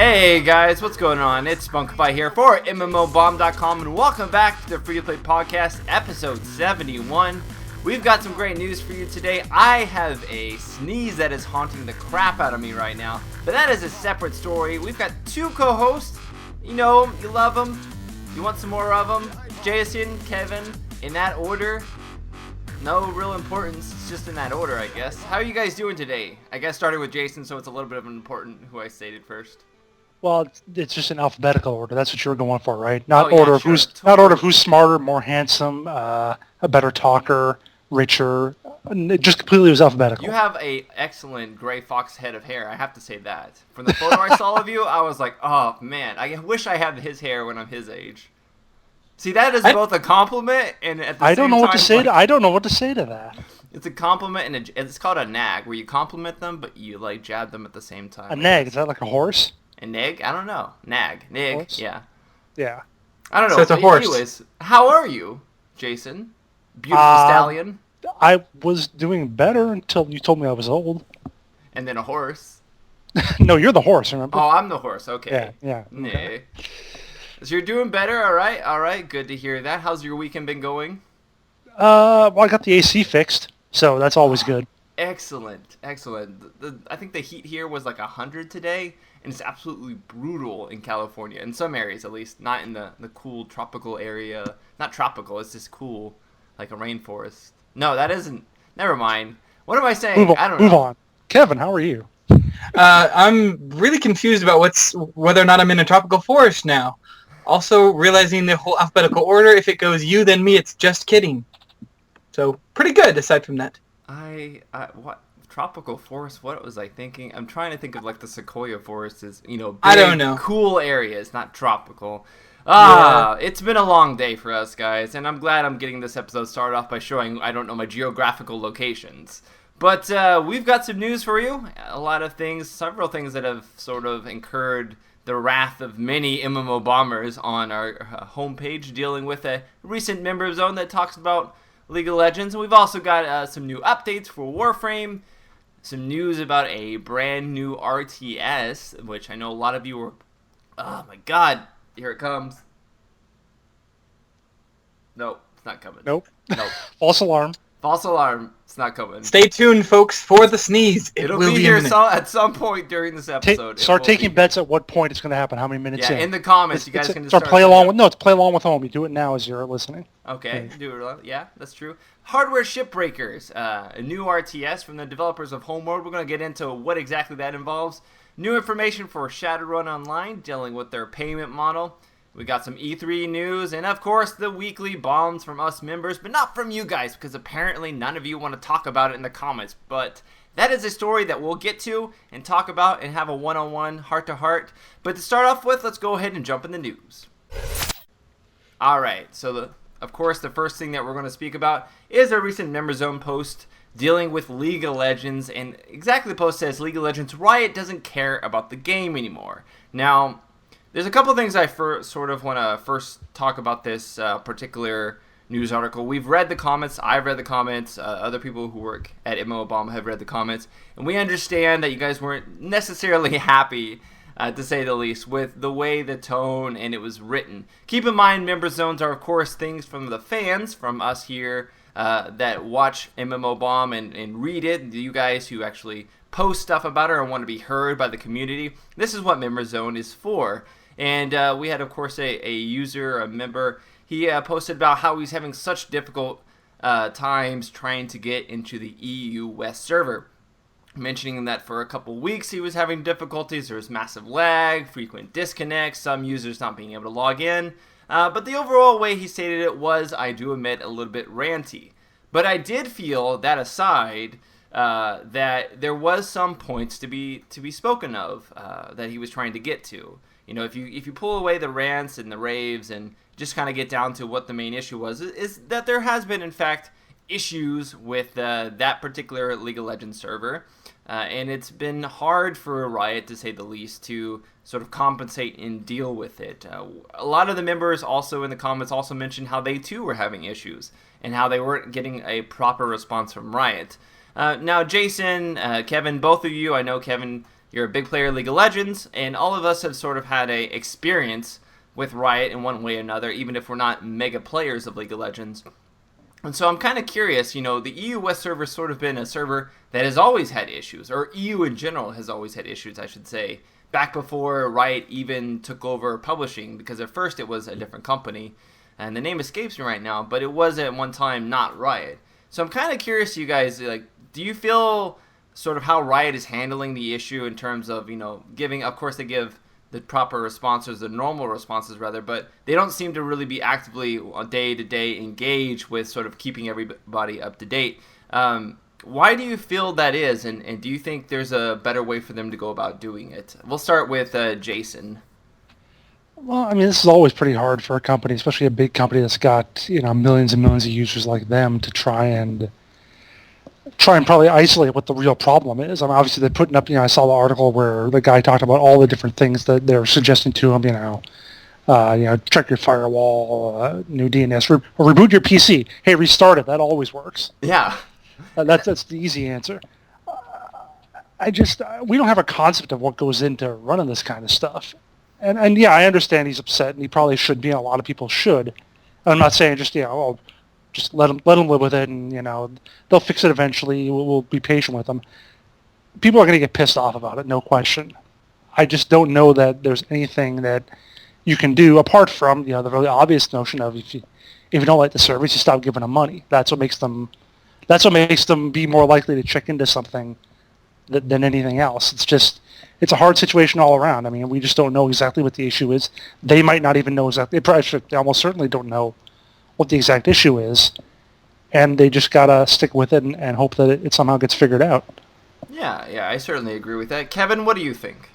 Hey guys, what's going on? It's Spunkify here for MMOBomb.com, and welcome back to the Free to Play Podcast, episode 71. We've got some great news for you today. I have a sneeze that is haunting the crap out of me right now, but that is a separate story. We've got two co-hosts. You know them, you love them, you want some more of them. Jason, Kevin, in that order. No real importance, it's just in that order, I guess. How are you guys doing today? I guess starting with Jason, so it's a little bit of an important who I stated first. Well, it's just in alphabetical order. That's what you're going for, right? Not yeah, order of sure, not order of who's smarter, more handsome, a better talker, richer. It just completely was alphabetical. You have a excellent gray fox head of hair. I have to say that. From the photo I saw of you, I was like, oh man, I wish I had his hair when I'm his age. See, that is both a compliment and at the same time, I don't know what to say. I don't know what to say to that. It's a compliment and it's called a nag, where you compliment them but you like jab them at the same time. A nag, is that like a horse? A nag? I don't know. Nag. Horse? Yeah. Yeah. I don't know. So it's a horse. Anyways, how are you, Jason? Beautiful stallion. I was doing better until you told me I was old. And then a horse. No, you're the horse, remember? Oh, I'm the horse. Okay. Yeah. Nah. So you're doing better. All right. Good to hear that. How's your weekend been going? Well, I got the AC fixed, so that's always good. Excellent. I think the heat here was like 100 today, and it's absolutely brutal in California, in some areas at least, not in the cool tropical area. Not tropical, it's just cool, like a rainforest. No, that isn't. Never mind. What am I saying? I don't know. Move on. Kevin, how are you? I'm really confused about whether or not I'm in a tropical forest now. Also, realizing the whole alphabetical order, if it goes you, then me, it's just kidding. So, pretty good, aside from that. What? Tropical forest? What was I thinking? I'm trying to think of like the sequoia forests as, big, I don't know. Cool areas, not tropical. Yeah. It's been a long day for us, guys, and I'm glad I'm getting this episode started off by showing I don't know my geographical locations. But we've got some news for you. A lot of things, several things that have sort of incurred the wrath of many MMO bombers on our homepage, dealing with a recent member zone that talks about League of Legends. And we've also got some new updates for Warframe, some news about a brand new RTS, which I know a lot of you were, oh my god, here it comes. Nope, it's not coming. Nope. False alarm. False alarm. It's not coming. Stay tuned, folks, for the sneeze. It'll be here at some point during this episode. Start taking bets at what point it's going to happen, how many minutes in. Yeah, in the comments, you guys can just start play along with. No, it's play along with home. You do it now as you're listening. Okay, do it. Yeah, that's true. Hardware Shipbreakers, a new RTS from the developers of Homeworld. We're going to get into what exactly that involves. New information for Shadowrun Online, dealing with their payment model. We got some E3 news, and of course the weekly bombs from us members, but not from you guys, because apparently none of you want to talk about it in the comments. But that is a story that we'll get to and talk about and have a one-on-one, heart-to-heart. But to start off with, let's go ahead and jump in the news. Alright, so of course the first thing that we're going to speak about is a recent Member Zone post dealing with League of Legends, and exactly the post says, League of Legends, Riot doesn't care about the game anymore. Now, there's a couple things I sort of want to first talk about this particular news article. We've read the comments. I've read the comments. Other people who work at MMOBomb have read the comments. And we understand that you guys weren't necessarily happy, to say the least, with the way the tone and it was written. Keep in mind, member zones are, of course, things from the fans, from us here that watch MMOBomb and read it. You guys who actually post stuff about it and want to be heard by the community. This is what member zone is for. And we had, of course, a user, a member. He posted about how he's having such difficult times trying to get into the EU West server, mentioning that for a couple weeks he was having difficulties. There was massive lag, frequent disconnects, some users not being able to log in. But the overall way he stated it was, I do admit, a little bit ranty. But I did feel that aside, that there was some points to be spoken of that he was trying to get to. If you pull away the rants and the raves and just kind of get down to what the main issue was, is that there has been, in fact, issues with that particular League of Legends server. And it's been hard for Riot, to say the least, to sort of compensate and deal with it. A lot of the members also in the comments also mentioned how they too were having issues and how they weren't getting a proper response from Riot. Now, Jason, Kevin, both of you, I know Kevin you're a big player of League of Legends, and all of us have sort of had a experience with Riot in one way or another, even if we're not mega players of League of Legends. And so I'm kind of curious, the EU West server has sort of been a server that has always had issues, or EU in general has always had issues, I should say, back before Riot even took over publishing, because at first it was a different company, and the name escapes me right now, but it was at one time not Riot. So I'm kind of curious, you guys, do you feel sort of how Riot is handling the issue in terms of, giving, of course they give the proper responses, the normal responses rather, but they don't seem to really be actively day-to-day engaged with sort of keeping everybody up to date. Why do you feel that is, and do you think there's a better way for them to go about doing it? We'll start with Jason. Well, I mean, this is always pretty hard for a company, especially a big company that's got, millions and millions of users like them to try and probably isolate what the real problem is. I mean, obviously they're putting up, I saw the article where the guy talked about all the different things that they're suggesting to him, check your firewall, new DNS, or reboot your PC. Hey, restart it. That always works. Yeah. That's the easy answer. We don't have a concept of what goes into running this kind of stuff. And yeah, I understand he's upset, and he probably should be, and a lot of people should. I'm not saying just let them live with it, and they'll fix it eventually. We'll be patient with them. People are going to get pissed off about it, no question. I just don't know that there's anything that you can do apart from the really obvious notion of if you don't like the service, you stop giving them money. That's what makes them be more likely to check into something than anything else. It's a hard situation all around. I mean, we just don't know exactly what the issue is. They might not even know exactly. They almost certainly don't know what the exact issue is, and they just gotta stick with it and hope that it somehow gets figured out. Yeah, I certainly agree with that. Kevin, what do you think?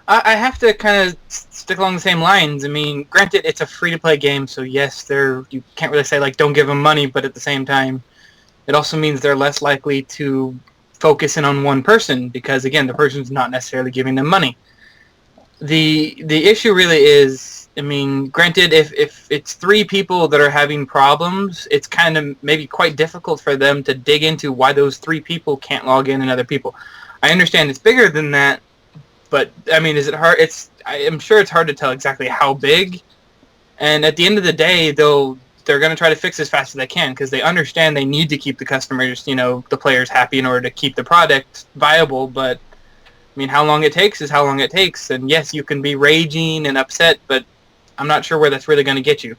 I have to kind of stick along the same lines. I mean, granted, it's a free-to-play game, so yes, you can't really say, don't give them money, but at the same time, it also means they're less likely to focus in on one person, because, again, the person's not necessarily giving them money. The issue really is, I mean, granted, if it's 3 people that are having problems, it's kind of maybe quite difficult for them to dig into why those 3 people can't log in and other people. I understand it's bigger than that, but, I mean, is it hard? I'm sure it's hard to tell exactly how big, and at the end of the day, they're going to try to fix as fast as they can, because they understand they need to keep the customers, the players happy in order to keep the product viable, but, I mean, how long it takes is how long it takes, and yes, you can be raging and upset, but I'm not sure where that's really going to get you.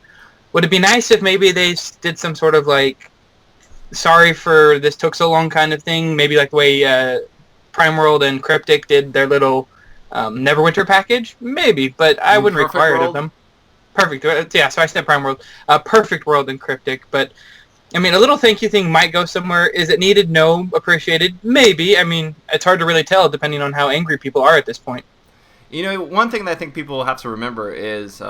Would it be nice if maybe they did some sort of sorry for this took so long kind of thing, maybe like the way Prime World and Cryptic did their little Neverwinter package? Maybe, but I wouldn't require it of them. Perfect. Yeah, so I said Prime World. Perfect World and Cryptic, but I mean, a little thank you thing might go somewhere. Is it needed? No. Appreciated? Maybe. I mean, it's hard to really tell depending on how angry people are at this point. One thing that I think people have to remember is,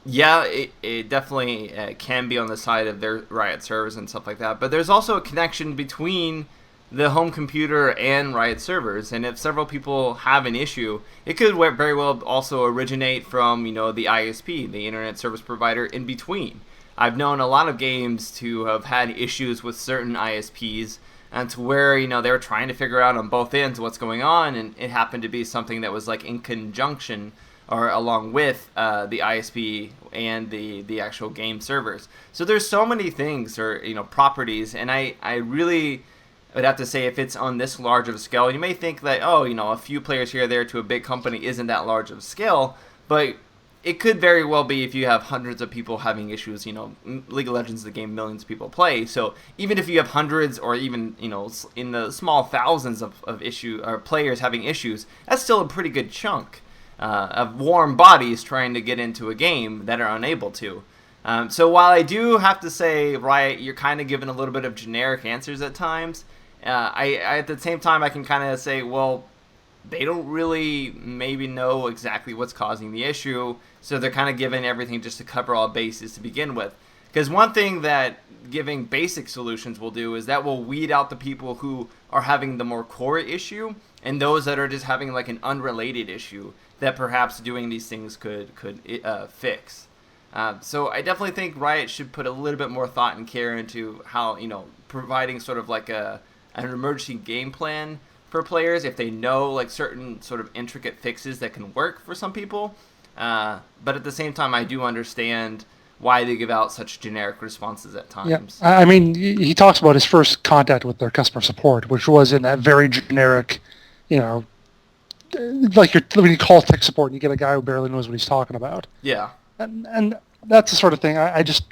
it definitely can be on the side of their Riot servers and stuff like that, but there's also a connection between the home computer and Riot servers, and if several people have an issue, it could very well also originate from, the ISP, the Internet Service Provider, in between. I've known a lot of games to have had issues with certain ISPs, and to where, they were trying to figure out on both ends what's going on, and it happened to be something that was in conjunction or along with the ISP and the actual game servers. So there's so many things, or properties, and I really would have to say, if it's on this large of a scale, you may think that, a few players here or there to a big company isn't that large of a scale, but it could very well be if you have hundreds of people having issues. League of Legends is a game millions of people play, so even if you have hundreds or even, in the small thousands of players having issues, that's still a pretty good chunk of warm bodies trying to get into a game that are unable to. So while I do have to say, Riot, you're kind of giving a little bit of generic answers at times, I at the same time I can kind of say, well, they don't really maybe know exactly what's causing the issue, so they're kind of giving everything just to cover all bases to begin with. Because one thing that giving basic solutions will do is that will weed out the people who are having the more core issue, and those that are just having an unrelated issue that perhaps doing these things could fix. So I definitely think Riot should put a little bit more thought and care into how, providing sort of an emergency game plan for players if they know like certain sort of intricate fixes that can work for some people. But at the same time, I do understand why they give out such generic responses at times. Yeah, I mean, he talks about his first contact with their customer support, which was in that very generic, you know, like when you call tech support and you get a guy who barely knows what he's talking about. Yeah. And that's the sort of thing I just,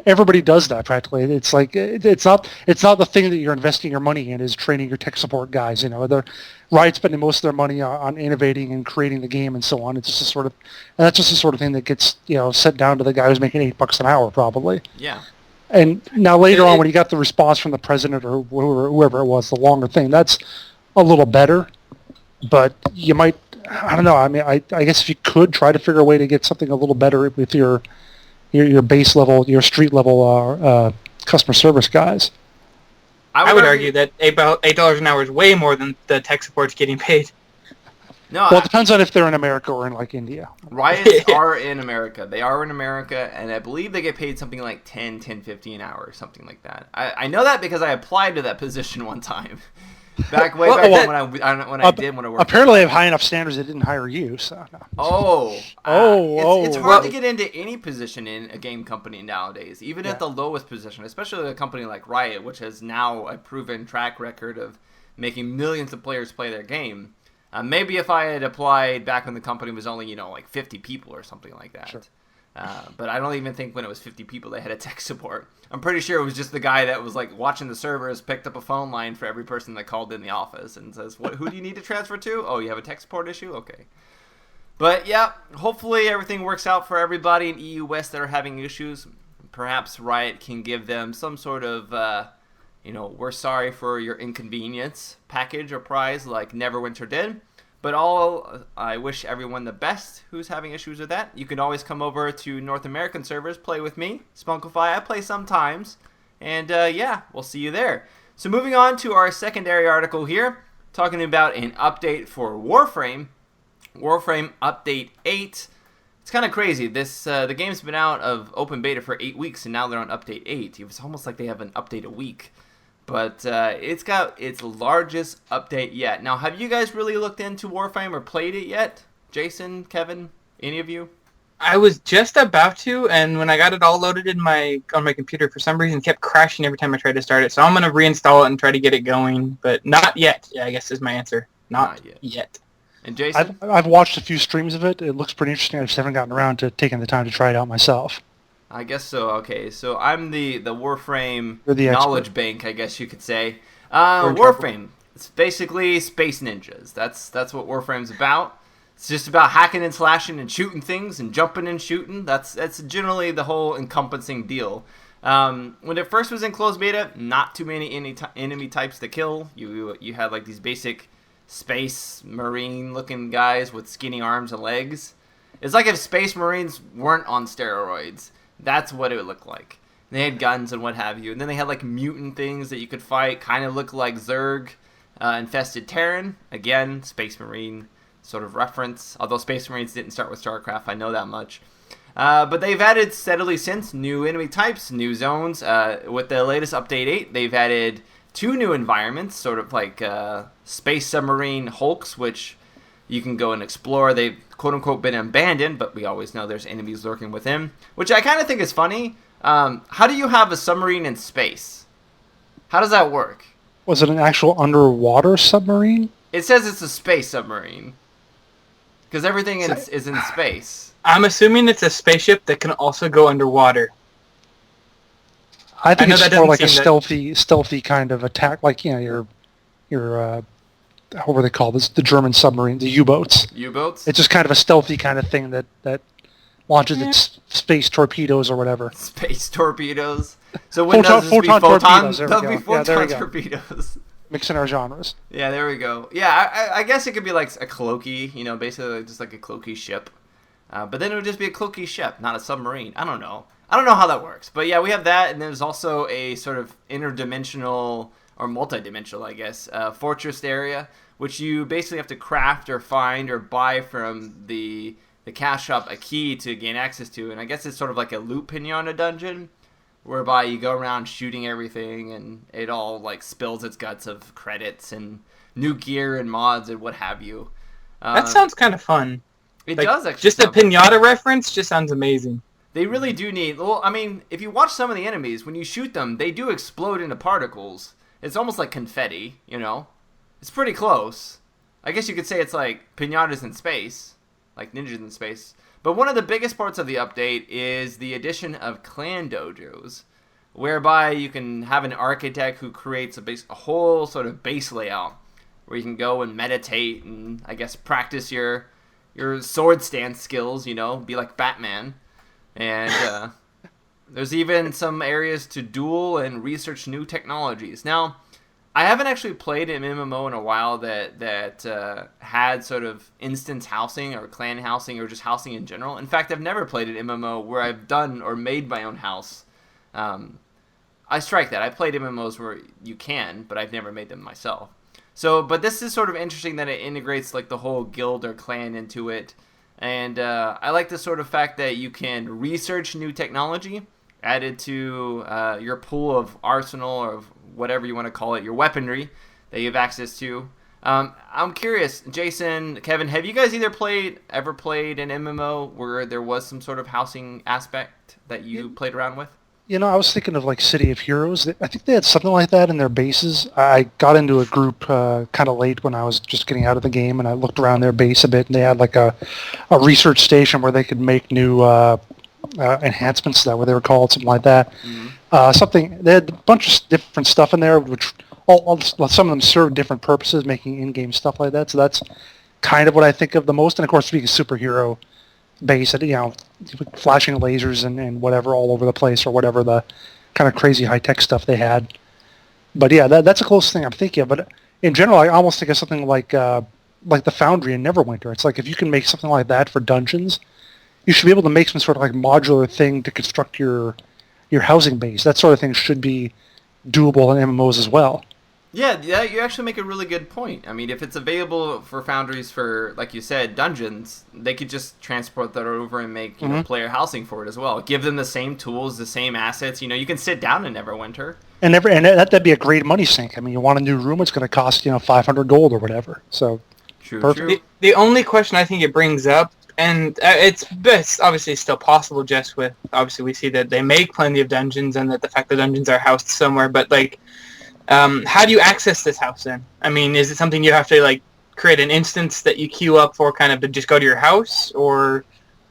everybody does that practically. It's like, it's not the thing that you're investing your money in is training your tech support guys. You know, Riot spending most of their money on innovating and creating the game and so on. It's just and that's just the sort of thing that gets, you know, sent down to the guy who's making $8 an hour probably. Yeah. And now later on when you got the response from the president or whoever it was, the longer thing, that's a little better. But you might, I don't know, I mean, I guess if you could try to figure a way to get something a little better with your base level, your street level customer service guys. I would argue that about $8 an hour is way more than the tech support's getting paid. No, well, it depends on if they're in America or in like India. Riots are in America. They are in America, and I believe they get paid something like $10.50 an hour or something like that. I know that because I applied to that position one time. Back when I did want to work. Apparently, they have high enough standards they didn't hire you. So no. It's hard to get into any position in a game company nowadays, even at the lowest position, especially a company like Riot, which has now a proven track record of making millions of players play their game. Maybe if I had applied back when the company was only, like 50 people or something like that. Sure. But I don't even think when it was 50 people they had a tech support. I'm pretty sure it was just the guy that was like watching the servers, picked up a phone line for every person that called in the office and says, who do you need to transfer to? Oh, you have a tech support issue? Okay. But yeah, hopefully everything works out for everybody in EU West that are having issues. Perhaps Riot can give them some sort of, we're sorry for your inconvenience package or prize like Neverwinter did. But I wish everyone the best who's having issues with that. You can always come over to North American servers, play with me, Spunkify. I play sometimes. And we'll see you there. So moving on to our secondary article here, talking about an update for Warframe. Warframe Update 8. It's kind of crazy. The game's been out of open beta for 8 weeks, and now they're on Update 8. It's almost like they have an update a week. But it's got its largest update yet. Now, have you guys really looked into Warframe or played it yet? Jason, Kevin, any of you? I was just about to, and when I got it all loaded on my computer, for some reason, it kept crashing every time I tried to start it. So I'm going to reinstall it and try to get it going, but not yet. Yeah, I guess is my answer. Not yet. And Jason? I've watched a few streams of it. It looks pretty interesting. I just haven't gotten around to taking the time to try it out myself. I guess so. Okay, so I'm the Warframe knowledge bank, I guess you could say. Warframe, it's basically space ninjas. That's what Warframe's about. It's just about hacking and slashing and shooting things and jumping and shooting. That's generally the whole encompassing deal. When it first was in closed beta, not too many enemy types to kill. You had like these basic space marine looking guys with skinny arms and legs. It's like if space marines weren't on steroids. That's what it would look like. They had guns and what have you. And then they had like mutant things that you could fight. Kind of look like Zerg, infested Terran. Again, Space Marine sort of reference. Although Space Marines didn't start with StarCraft, I know that much. But they've added steadily since new enemy types, new zones. With the latest Update 8, they've added 2 new environments, sort of like Space Submarine Hulks, which you can go and explore. They've quote-unquote been abandoned, but we always know there's enemies lurking within, which I kind of think is funny. How do you have a submarine in space? How does that work? Was it an actual underwater submarine? It says it's a space submarine. Because everything is in space. I'm assuming it's a spaceship that can also go underwater. I think it's more like a stealthy kind of attack, like, your what were they called? The German submarine, the U-boats. U-boats? It's just kind of a stealthy kind of thing that launches its space torpedoes or whatever. Space torpedoes. So when does this be photon? There'll be photon torpedoes. Mixing our genres. Yeah, there we go. Yeah, I guess it could be like a cloaky, basically just like a cloaky ship. But then it would just be a cloaky ship, not a submarine. I don't know how that works. But yeah, we have that, and there's also a sort of interdimensional or multi-dimensional, I guess, fortress area, which you basically have to craft or find or buy from the cash shop a key to gain access to. And I guess it's sort of like a loot pinion dungeon, whereby you go around shooting everything, and it all like spills its guts of credits and new gear and mods and what have you. That sounds kind of fun. It does actually. Just a pinata reference just sounds amazing. They really do need... Well, I mean, if you watch some of the enemies, when you shoot them, they do explode into particles. It's almost like confetti, you know? It's pretty close. I guess you could say it's like pinatas in space. Like ninjas in space. But one of the biggest parts of the update is the addition of clan dojos, whereby you can have an architect who creates a whole sort of base layout where you can go and meditate and, I guess, practice your sword stance skills, you know, be like Batman. And there's even some areas to duel and research new technologies. Now, I haven't actually played an MMO in a while that had sort of instance housing or clan housing or just housing in general. In fact, I've never played an MMO where I've done or made my own house. I strike that. I played MMOs where you can, but I've never made them myself. So, but this is sort of interesting that it integrates like the whole guild or clan into it. And I like the sort of fact that you can research new technology added to your pool of arsenal or of whatever you want to call it, your weaponry that you have access to. I'm curious, Jason, Kevin, have you guys ever played an MMO where there was some sort of housing aspect that you played around with? You know, I was thinking of like City of Heroes. I think they had something like that in their bases. I got into a group kind of late when I was just getting out of the game, and I looked around their base a bit, and they had like a research station where they could make new enhancements. That what they were called, something like that. Mm-hmm. They had a bunch of different stuff in there, which some of them served different purposes, making in-game stuff like that. So that's kind of what I think of the most. And of course, speaking of superhero base, you know, flashing lasers and whatever all over the place, or whatever the kind of crazy high-tech stuff they had. But yeah, that's a close thing I'm thinking of. But in general, I almost think of something like the Foundry in Neverwinter. It's like if you can make something like that for dungeons, you should be able to make some sort of like modular thing to construct your housing base. That sort of thing should be doable in MMOs as well. Yeah, you actually make a really good point. I mean, if it's available for Foundries for, like you said, dungeons, they could just transport that over and make player housing for it as well. Give them the same tools, the same assets. You know, you can sit down in Neverwinter. And that'd be a great money sink. I mean, you want a new room, it's going to cost 500 gold or whatever. So true. The only question I think it brings up, and it's obviously still possible, just with obviously we see that they make plenty of dungeons and that the fact that dungeons are housed somewhere, but like. How do you access this house then? I mean, is it something you have to like create an instance that you queue up for kind of to just go to your house, or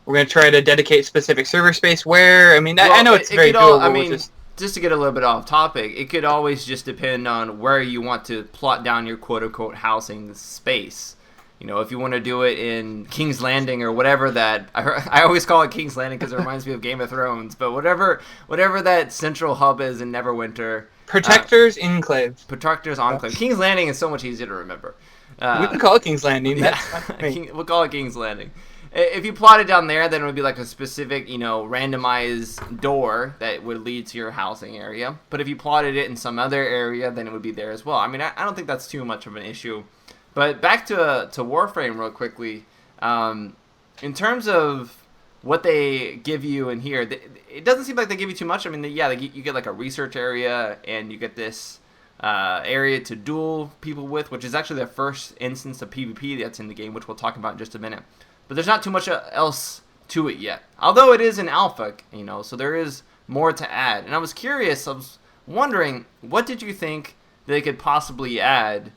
we're going to try to dedicate specific server space where? I mean, I know it's very doable. I mean, just to get a little bit off topic, it could always just depend on where you want to plot down your quote-unquote housing space. You know, if you want to do it in King's Landing or whatever that... I always call it King's Landing because it reminds me of Game of Thrones, but whatever that central hub is in Neverwinter... Protector's Enclave. Protector's Enclave. King's Landing is so much easier to remember. We can call it King's Landing. We'll call it King's Landing. If you plot it down there, then it would be like a specific, randomized door that would lead to your housing area. But if you plotted it in some other area, then it would be there as well. I mean, I don't think that's too much of an issue. But back to Warframe real quickly. In terms of what they give you in here, it doesn't seem like they give you too much. I mean, you get like a research area, and you get this area to duel people with, which is actually the first instance of PvP that's in the game, which we'll talk about in just a minute. But there's not too much else to it yet. Although it is an alpha, so there is more to add. And I was curious, I was wondering, what did you think they could possibly add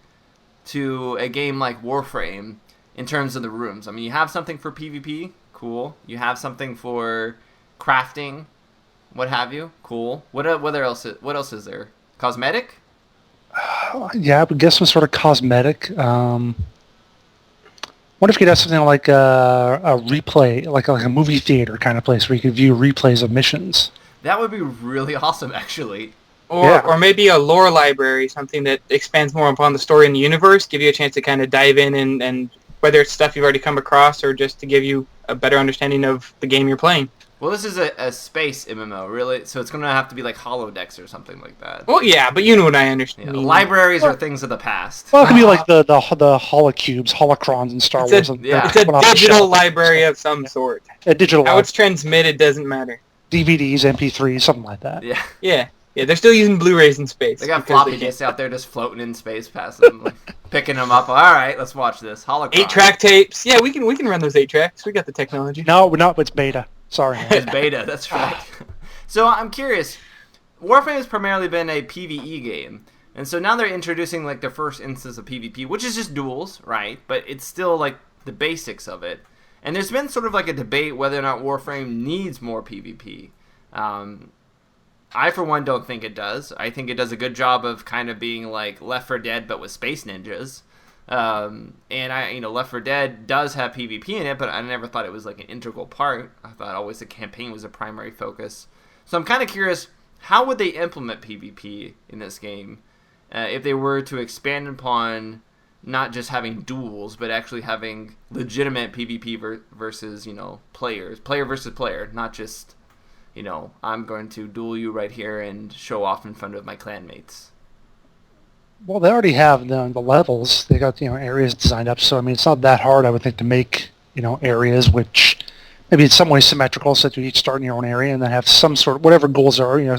to a game like Warframe in terms of the rooms? I mean, you have something for PvP, cool. You have something for crafting, what have you, cool. What else is there? Cosmetic? Yeah, I would guess some sort of cosmetic. What if you could have something like a replay, like a movie theater kind of place where you could view replays of missions? That would be really awesome, actually. Or maybe a lore library, something that expands more upon the story in the universe, give you a chance to kind of dive in and whether it's stuff you've already come across or just to give you a better understanding of the game you're playing. Well, this is a space MMO, really, so it's going to have to be like holodecks or something like that. Well, yeah, but you know what I understand. Libraries are things of the past. Well, it could be like the holocubes, holocrons in Star Wars. It's a digital library of some sort. A digital How it's transmitted doesn't matter. DVDs, MP3s, something like that. Yeah. Yeah, they're still using Blu-rays in space. They got because floppy disks out there just floating in space past them, like, picking them up. All right, let's watch this. Holocron. 8-track tapes. Yeah, we can run those 8-tracks. We got the technology. No, it's beta. Sorry. It's beta, that's right. So I'm curious. Warframe has primarily been a PvE game. And so now they're introducing like the first instance of PvP, which is just duels, right? But it's still like the basics of it. And there's been sort of like a debate whether or not Warframe needs more PvP. I, for one, don't think it does. I think it does a good job of kind of being like Left 4 Dead, but with space ninjas. And Left 4 Dead does have PvP in it, but I never thought it was like an integral part. I thought always the campaign was a primary focus. So I'm kind of curious, how would they implement PvP in this game if they were to expand upon not just having duels, but actually having legitimate PvP versus, player versus player, not just, I'm going to duel you right here and show off in front of my clanmates. Well, they already have the levels. They got, areas designed up. So, I mean, it's not that hard, I would think, to make, areas which maybe in some way symmetrical, so that you each start in your own area and then have some sort of, whatever goals are,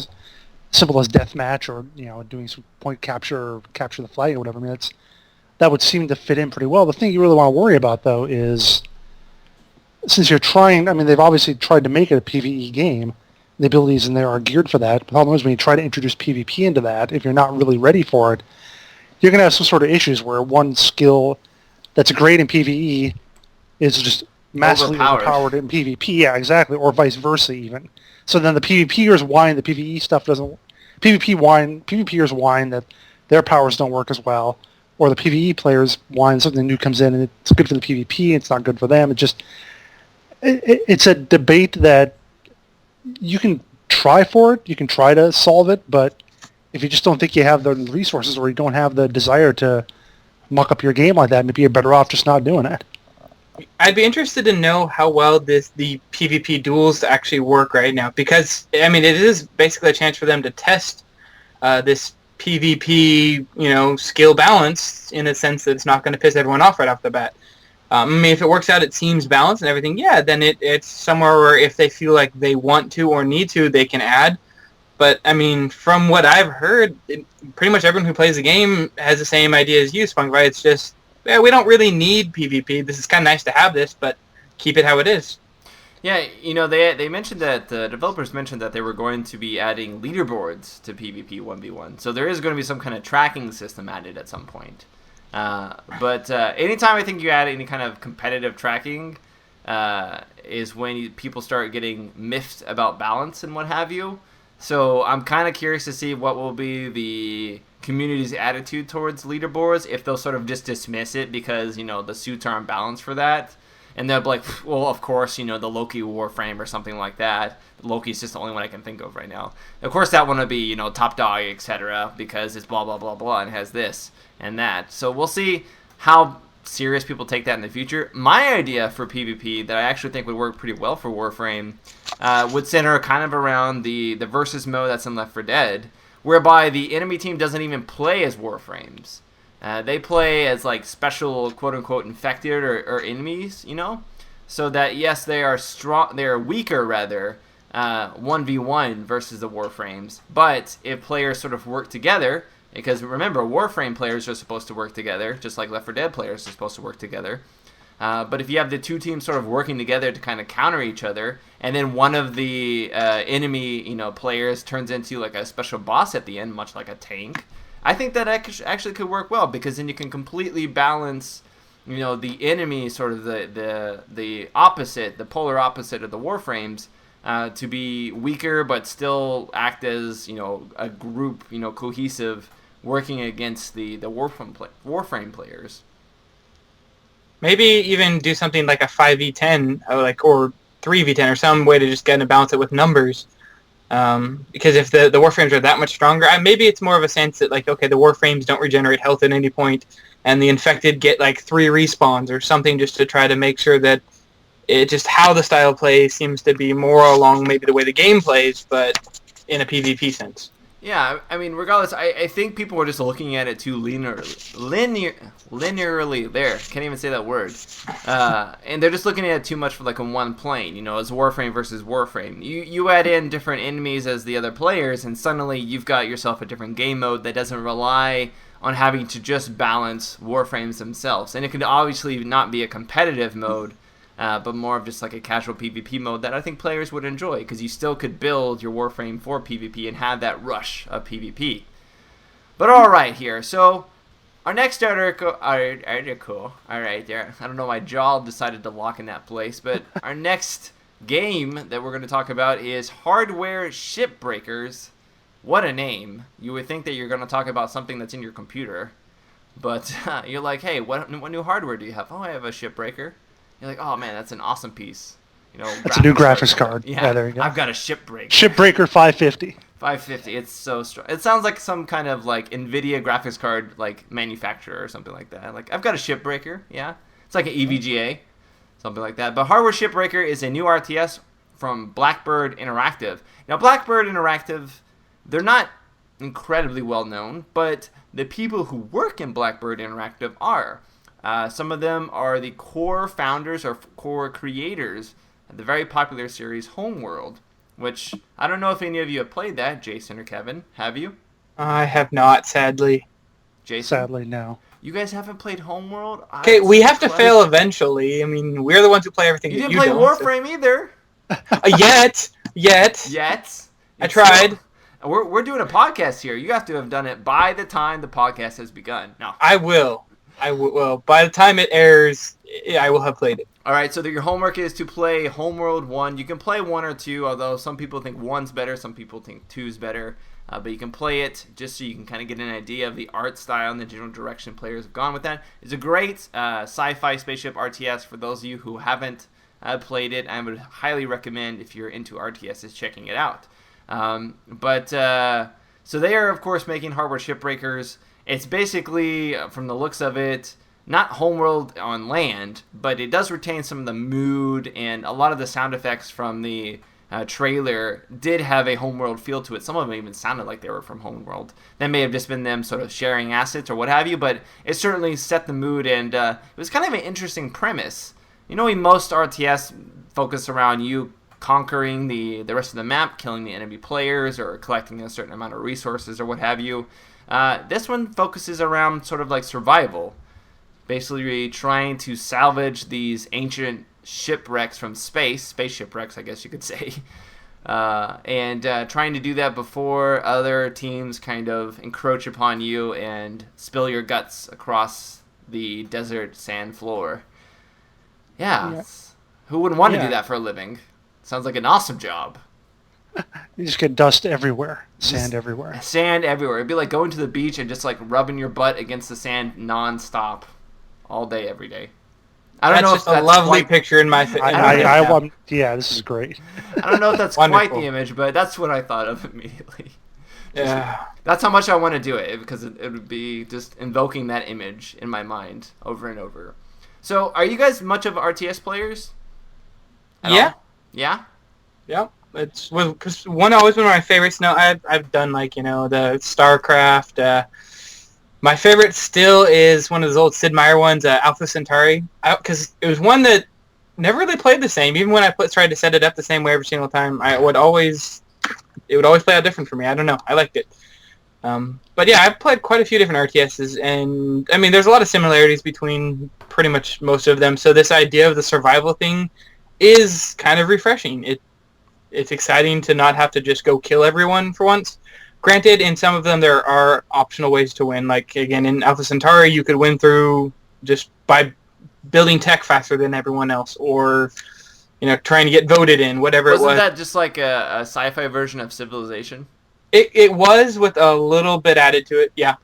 simple as deathmatch or, doing some point capture or capture the flag or whatever. I mean, that would seem to fit in pretty well. The thing you really want to worry about, though, is since you're trying, I mean, they've obviously tried to make it a PvE game. The abilities in there are geared for that. The problem is when you try to introduce PvP into that, if you're not really ready for it, you're going to have some sort of issues where one skill that's great in PvE is just massively overpowered in PvP. Yeah, exactly. Or vice versa even. So then the PvPers whine, the PvE stuff doesn't... PvPers whine that their powers don't work as well. Or the PvE players whine something new comes in and it's good for the PvP, it's not good for them. It's a debate that you can try for it, you can try to solve it, but if you just don't think you have the resources or you don't have the desire to muck up your game like that, maybe you're better off just not doing it. I'd be interested to know how well the PvP duels actually work right now, because, I mean, it is basically a chance for them to test this PvP, skill balance in a sense that it's not going to piss everyone off right off the bat. I mean, if it works out, it seems balanced and everything, yeah, then it's somewhere where if they feel like they want to or need to, they can add. But, I mean, from what I've heard, pretty much everyone who plays the game has the same idea as you, Spunk, right? It's just, we don't really need PvP. This is kind of nice to have this, but keep it how it is. Yeah, they mentioned that, the developers mentioned that they were going to be adding leaderboards to PvP 1v1. So there is going to be some kind of tracking system added at some point. But anytime I think you add any kind of competitive tracking is when people start getting miffed about balance and what have you. So I'm kind of curious to see what will be the community's attitude towards leaderboards, if they'll sort of just dismiss it because, the suits aren't balanced for that. And they'll be like, well, of course, the Loki Warframe or something like that. Loki's just the only one I can think of right now. Of course, that one will be, top dog, etc., because it's blah, blah, blah, blah, and has this and that. So we'll see how serious people take that in the future. My idea for PvP that I actually think would work pretty well for Warframe would center kind of around the versus mode that's in Left 4 Dead, whereby the enemy team doesn't even play as Warframes. They play as like special quote-unquote infected or enemies, so that yes, they are strong, they are weaker rather, 1v1 versus the Warframes. But if players sort of work together, because remember, Warframe players are supposed to work together, just like Left 4 Dead players are supposed to work together. But if you have the two teams sort of working together to kind of counter each other, and then one of the enemy players turns into like a special boss at the end, much like a tank, I think that actually could work well, because then you can completely balance the enemy, sort of the opposite, the polar opposite of the Warframes, to be weaker but still act as a group, cohesive, working against the Warframe players. Maybe even do something like a 5v10 or 3v10 or some way to just get to balance it with numbers. Because if the Warframes are that much stronger, maybe it's more of a sense that the Warframes don't regenerate health at any point, and the infected get 3 respawns or something, just to try to make sure that it just how the style plays seems to be more along maybe the way the game plays, but in a PvP sense. Yeah, I mean, regardless, I think people were just looking at it too linearly. There, can't even say that word. And they're just looking at it too much for like a one plane. You know, it's Warframe versus Warframe. You add in different enemies as the other players, and suddenly you've got yourself a different game mode that doesn't rely on having to just balance Warframes themselves. And it could obviously not be a competitive mode, but more of just like a casual PvP mode that I think players would enjoy, because you still could build your Warframe for PvP and have that rush of PvP. But alright here, so our next article, alright there, I don't know, my jaw decided to lock in that place, but our next game that we're going to talk about is Hardware Shipbreakers. What a name. You would think that you're going to talk about something that's in your computer, but you're like, hey, what new hardware do you have? Oh, I have a Shipbreaker. You're like, oh man, that's an awesome piece. You know, it's a new graphics card. Yeah, there you go. I've got a Shipbreaker. Shipbreaker 550. 550. It's so strong. It sounds like some kind of like NVIDIA graphics card like manufacturer or something like that. Like, I've got a Shipbreaker. Yeah, it's like an EVGA, something like that. But Hardware Shipbreaker is a new RTS from Blackbird Interactive. Now, Blackbird Interactive, they're not incredibly well known, but the people who work in Blackbird Interactive are. Some of them are the core founders or core creators of the very popular series Homeworld, which I don't know if any of you have played that, Jason or Kevin. Have you? I have not, sadly. Jason? Sadly, no. You guys haven't played Homeworld? Okay, we have to fail eventually. I mean, we're the ones who play everything. You didn't play Warframe either. Yet. I tried. We're doing a podcast here. You have to have done it by the time the podcast has begun. No. I will. Well, by the time it airs, I will have played it. All right, so your homework is to play Homeworld 1. You can play 1 or 2, although some people think 1's better, some people think 2's better. But you can play it just so you can kind of get an idea of the art style and the general direction players have gone with that. It's a great sci-fi spaceship RTS for those of you who haven't played it. I would highly recommend, if you're into RTSs, checking it out. So they are, of course, making Hardware Shipbreakers. It's basically, from the looks of it, not Homeworld on land, but it does retain some of the mood, and a lot of the sound effects from the trailer did have a Homeworld feel to it. Some of them even sounded like they were from Homeworld. That may have just been them sort of sharing assets or what have you, but it certainly set the mood, and it was kind of an interesting premise. You know, most RTS focus around you conquering the rest of the map, killing the enemy players, or collecting a certain amount of resources or what have you. This one focuses around sort of like survival, basically trying to salvage these ancient shipwrecks from space shipwrecks, I guess you could say, and trying to do that before other teams kind of encroach upon you and spill your guts across the desert sand floor. Yeah. Who wouldn't want to do that for a living? Sounds like an awesome job. You just get dust everywhere, sand everywhere. Sand everywhere. It'd be like going to the beach and just like rubbing your butt against the sand nonstop, all day, every day. I don't know if that's a lovely picture in my. Yeah, this is great. I don't know if that's quite the image, but that's what I thought of immediately. That's how much I want to do it, because it would be just invoking that image in my mind over and over. So, are you guys much of RTS players? Yeah. Yeah. Yeah. It's because one always been one of my favorites. Now I've done the StarCraft. My favorite still is one of those old Sid Meier ones, Alpha Centauri, because it was one that never really played the same. Even when I tried to set it up the same way every single time, it would always play out different for me. I don't know. I liked it. But yeah, I've played quite a few different RTSs, and I mean, there's a lot of similarities between pretty much most of them. So this idea of the survival thing is kind of refreshing. It's exciting to not have to just go kill everyone for once. Granted, in some of them there are optional ways to win. Like, again, in Alpha Centauri, you could win through just by building tech faster than everyone else, or trying to get voted in, whatever it was. Wasn't that just like a sci-fi version of Civilization? It was, with a little bit added to it, yeah.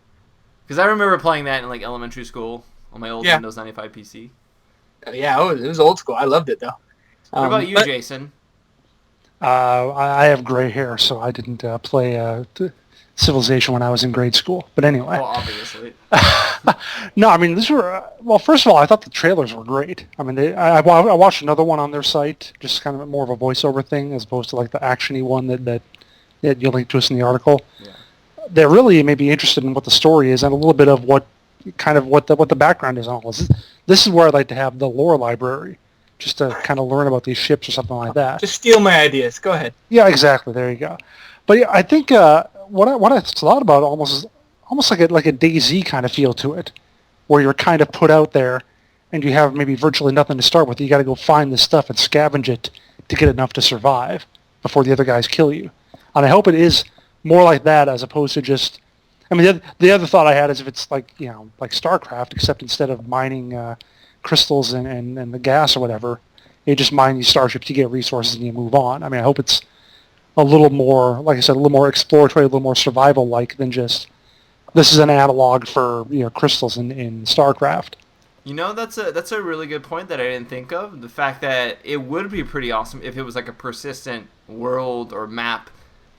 Because I remember playing that in like elementary school on my old Windows 95 PC. Yeah, it was old school. I loved it, though. What about you, Jason? I have gray hair, so I didn't play Civilization when I was in grade school. But anyway. Well, obviously. No, I mean, these were... well, first of all, I thought the trailers were great. I mean, I watched another one on their site, just kind of more of a voiceover thing, as opposed to like the action-y one that you linked to us in the article. they're really maybe interested in what the story is and a little bit of what the background is on all this. This is where I'd like to have the lore library, just to kind of learn about these ships or something like that. Just steal my ideas. Go ahead. Yeah, exactly. There you go. But yeah, I think what I thought about almost like a DayZ kind of feel to it, where you're kind of put out there, and you have maybe virtually nothing to start with. You got to go find this stuff and scavenge it to get enough to survive before the other guys kill you. And I hope it is more like that as opposed to just. I mean, the other thought I had is if it's like StarCraft, except instead of mining crystals and the gas or whatever, you just mine these starships, you get resources, and you move on. I mean, I hope it's a little more, like I said, a little more exploratory, a little more survival-like than just this is an analog for crystals in StarCraft. That's a really good point that I didn't think of. The fact that it would be pretty awesome if it was like a persistent world or map,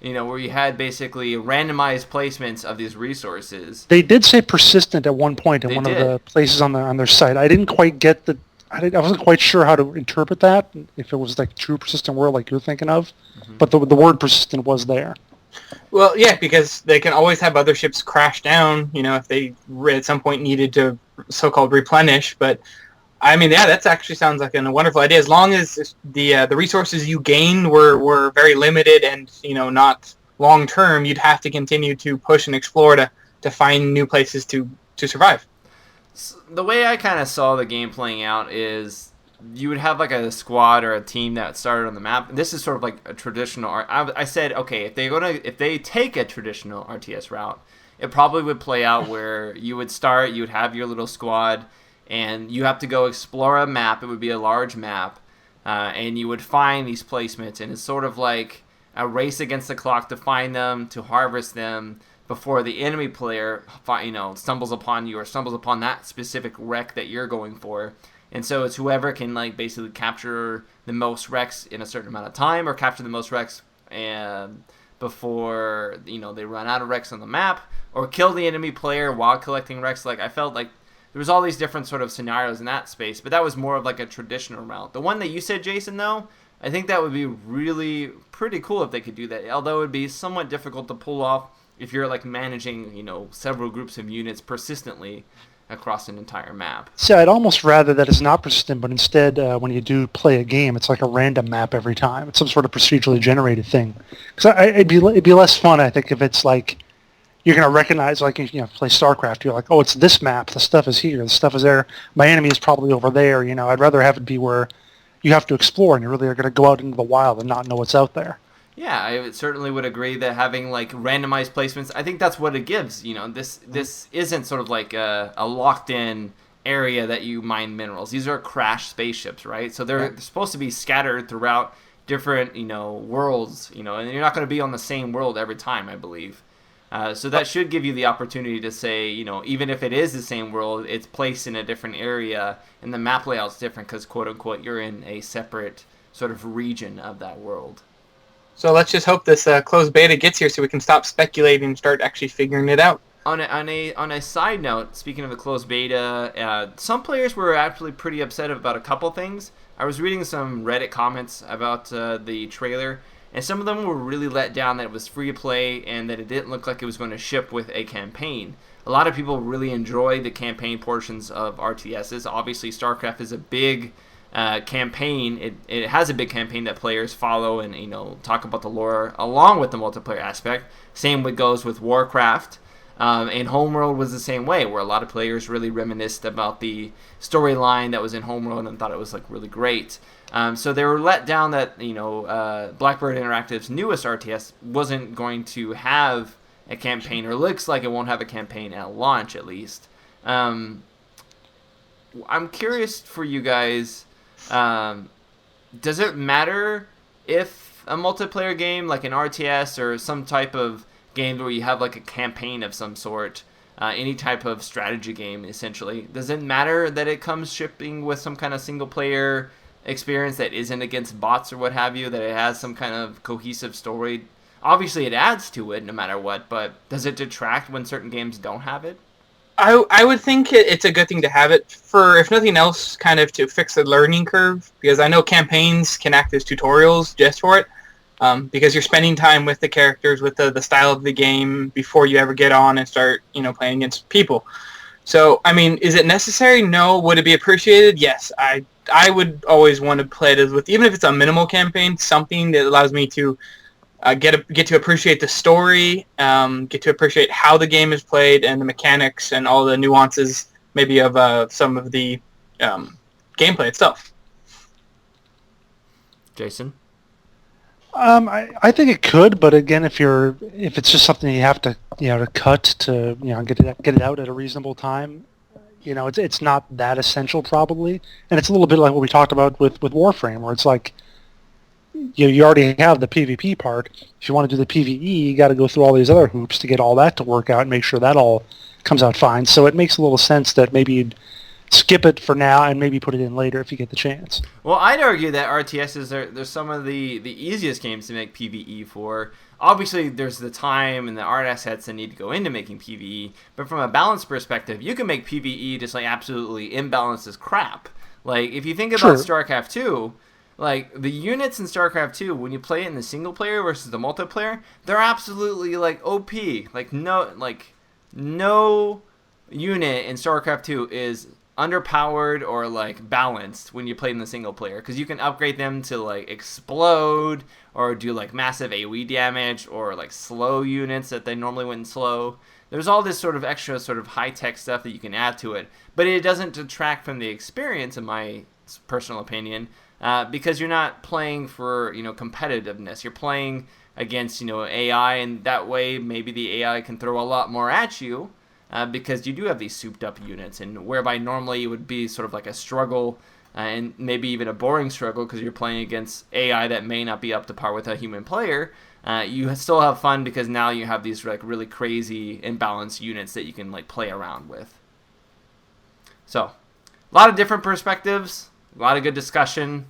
where you had basically randomized placements of these resources. They did say persistent at one point in of the places on their site. I didn't quite get I wasn't quite sure how to interpret that, if it was like true persistent world like you're thinking of, but the word persistent was there. Well, yeah, because they can always have other ships crash down, if they at some point needed to so-called replenish. But I mean, yeah, that actually sounds like a wonderful idea. As long as the resources you gained were very limited and not long term, you'd have to continue to push and explore to find new places to survive. The way I kind of saw the game playing out is you would have like a squad or a team that started on the map. This is sort of like a traditional. I said, okay, if they take a traditional RTS route, it probably would play out where you would have your little squad, and you have to go explore a map. It would be a large map, and you would find these placements, and it's sort of like a race against the clock to find them, to harvest them before the enemy player, stumbles upon you or stumbles upon that specific wreck that you're going for. And so it's whoever can basically capture the most wrecks in a certain amount of time, or capture the most wrecks before they run out of wrecks on the map, or kill the enemy player while collecting wrecks. I felt like there was all these different sort of scenarios in that space, but that was more of like a traditional route. The one that you said, Jason, though, I think that would be really pretty cool if they could do that. Although it would be somewhat difficult to pull off if you're managing several groups of units persistently across an entire map. See, I'd almost rather that it's not persistent, but instead when you do play a game, it's like a random map every time. It's some sort of procedurally generated thing. Because it'd be less fun, I think, if it's like you're going to recognize, play StarCraft, you're like, oh, it's this map, the stuff is here, the stuff is there, my enemy is probably over there. I'd rather have it be where you have to explore and you really are going to go out into the wild and not know what's out there. Yeah, I certainly would agree that having randomized placements, I think that's what it gives. This isn't sort of like a locked-in area that you mine minerals. These are crashed spaceships, right? So they're supposed to be scattered throughout different, worlds, and you're not going to be on the same world every time, I believe. So that should give you the opportunity to say, even if it is the same world, it's placed in a different area, and the map layout's different because, quote-unquote, you're in a separate sort of region of that world. So let's just hope this closed beta gets here so we can stop speculating and start actually figuring it out. On a side note, speaking of the closed beta, some players were actually pretty upset about a couple things. I was reading some Reddit comments about the trailer, and some of them were really let down that it was free to play and that it didn't look like it was going to ship with a campaign. A lot of people really enjoy the campaign portions of RTSs. Obviously, StarCraft is a big campaign. It has a big campaign that players follow and talk about the lore along with the multiplayer aspect. Same goes with Warcraft, and Homeworld was the same way, where a lot of players really reminisced about the storyline that was in Homeworld and thought it was really great. So they were let down that Blackbird Interactive's newest RTS wasn't going to have a campaign, or looks like it won't have a campaign at launch at least. I'm curious for you guys. Does it matter if a multiplayer game like an RTS or some type of game where you have a campaign of some sort, any type of strategy game essentially, does it matter that it comes shipping with some kind of single player experience that isn't against bots or what have you, that it has some kind of cohesive story? Obviously it adds to it no matter what, but does it detract when certain games don't have it? I would think it's a good thing to have it for, if nothing else, kind of to fix the learning curve, because I know campaigns can act as tutorials just for it, because you're spending time with the characters, with the style of the game before you ever get on and start, playing against people. So, I mean, is it necessary? No. Would it be appreciated? Yes. I would always want to play it with, even if it's a minimal campaign, something that allows me to get to appreciate the story, get to appreciate how the game is played and the mechanics and all the nuances, maybe of some of the gameplay itself. Jason? I think it could, but again, if it's just something you have to to cut to get it out at a reasonable time, it's not that essential probably, and it's a little bit like what we talked about with Warframe, where it's like you already have the PvP part. If you want to do the PvE, you got to go through all these other hoops to get all that to work out and make sure that all comes out fine. So it makes a little sense that maybe you'd skip it for now and maybe put it in later if you get the chance. Well, I'd argue that RTSs they're some of the easiest games to make PvE for. Obviously, there's the time and the art assets that need to go into making PvE, but from a balance perspective, you can make PvE just like absolutely imbalanced as crap. Like, if you think about StarCraft 2, like, the units in StarCraft 2, when you play it in the single player versus the multiplayer, they're absolutely, like, OP. Like, no unit in StarCraft 2 is underpowered or like balanced when you play in the single player, because you can upgrade them to like explode or do like massive AoE damage or like slow units that they normally wouldn't slow. There's all this sort of extra sort of high-tech stuff that you can add to it, but it doesn't detract from the experience, in my personal opinion, because you're not playing for competitiveness. You're playing against AI, and that way maybe the AI can throw a lot more at you. Because you do have these souped-up units, and whereby normally it would be sort of like a struggle, and maybe even a boring struggle because you're playing against AI that may not be up to par with a human player, you still have fun because now you have these like really crazy imbalanced units that you can like play around with. So, a lot of different perspectives, a lot of good discussion,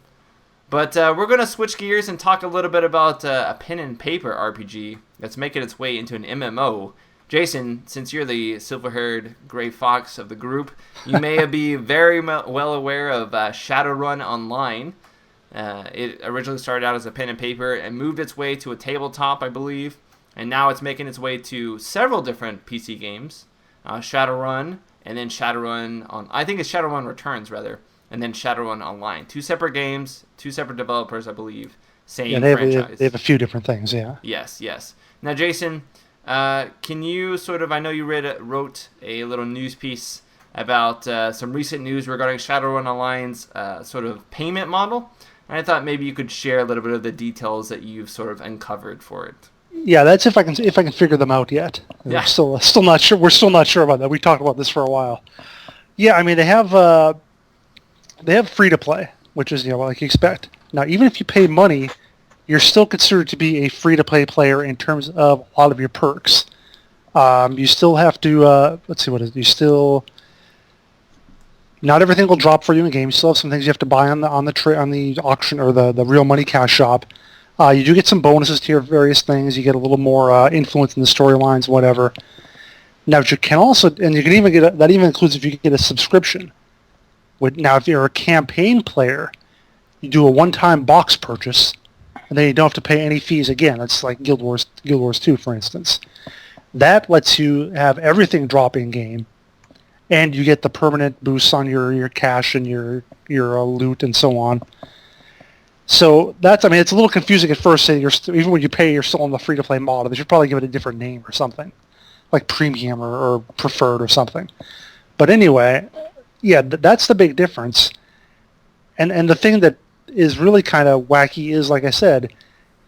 but we're going to switch gears and talk a little bit about a pen and paper RPG that's making its way into an MMO. Jason, since you're the silver-haired gray fox of the group, you may be very well aware of Shadowrun Online. It originally started out as a pen and paper and moved its way to a tabletop, I believe, and now it's making its way to several different PC games. Shadowrun, and then I think it's Shadowrun Returns, rather, and then Shadowrun Online. 2 separate games, 2 separate developers, I believe, same franchise. They have a few different things, yeah. Yes. Now, Jason, can you I know you wrote a little news piece about some recent news regarding Shadowrun Online's sort of payment model, and I thought maybe you could share a little bit of the details that you've sort of uncovered for it. Yeah, that's if I can figure them out yet. Yeah. We're still not sure. We're still not sure about that. We talked about this for a while. Yeah, I mean they have free to play, which is like you expect. Now, even if you pay money, you're still considered to be a free-to-play player in terms of a lot of your perks. You still have to, let's see, what is it? You still, not everything will drop for you in game. You still have some things you have to buy on the auction or the real money cash shop. You do get some bonuses to your various things. You get a little more influence in the storylines, whatever. Now, you can also, and you can even get, that even includes if you get a subscription. Now, if you're a campaign player, you do a one-time box purchase, and then you don't have to pay any fees again. It's like Guild Wars 2, for instance. That lets you have everything drop in game, and you get the permanent boosts on your cash and your loot and so on. So it's a little confusing at first. Saying even when you pay, you're still on the free-to-play model. They should probably give it a different name or something, like premium or preferred or something. But anyway, yeah, that's the big difference. And the thing that is really kind of wacky is, like I said,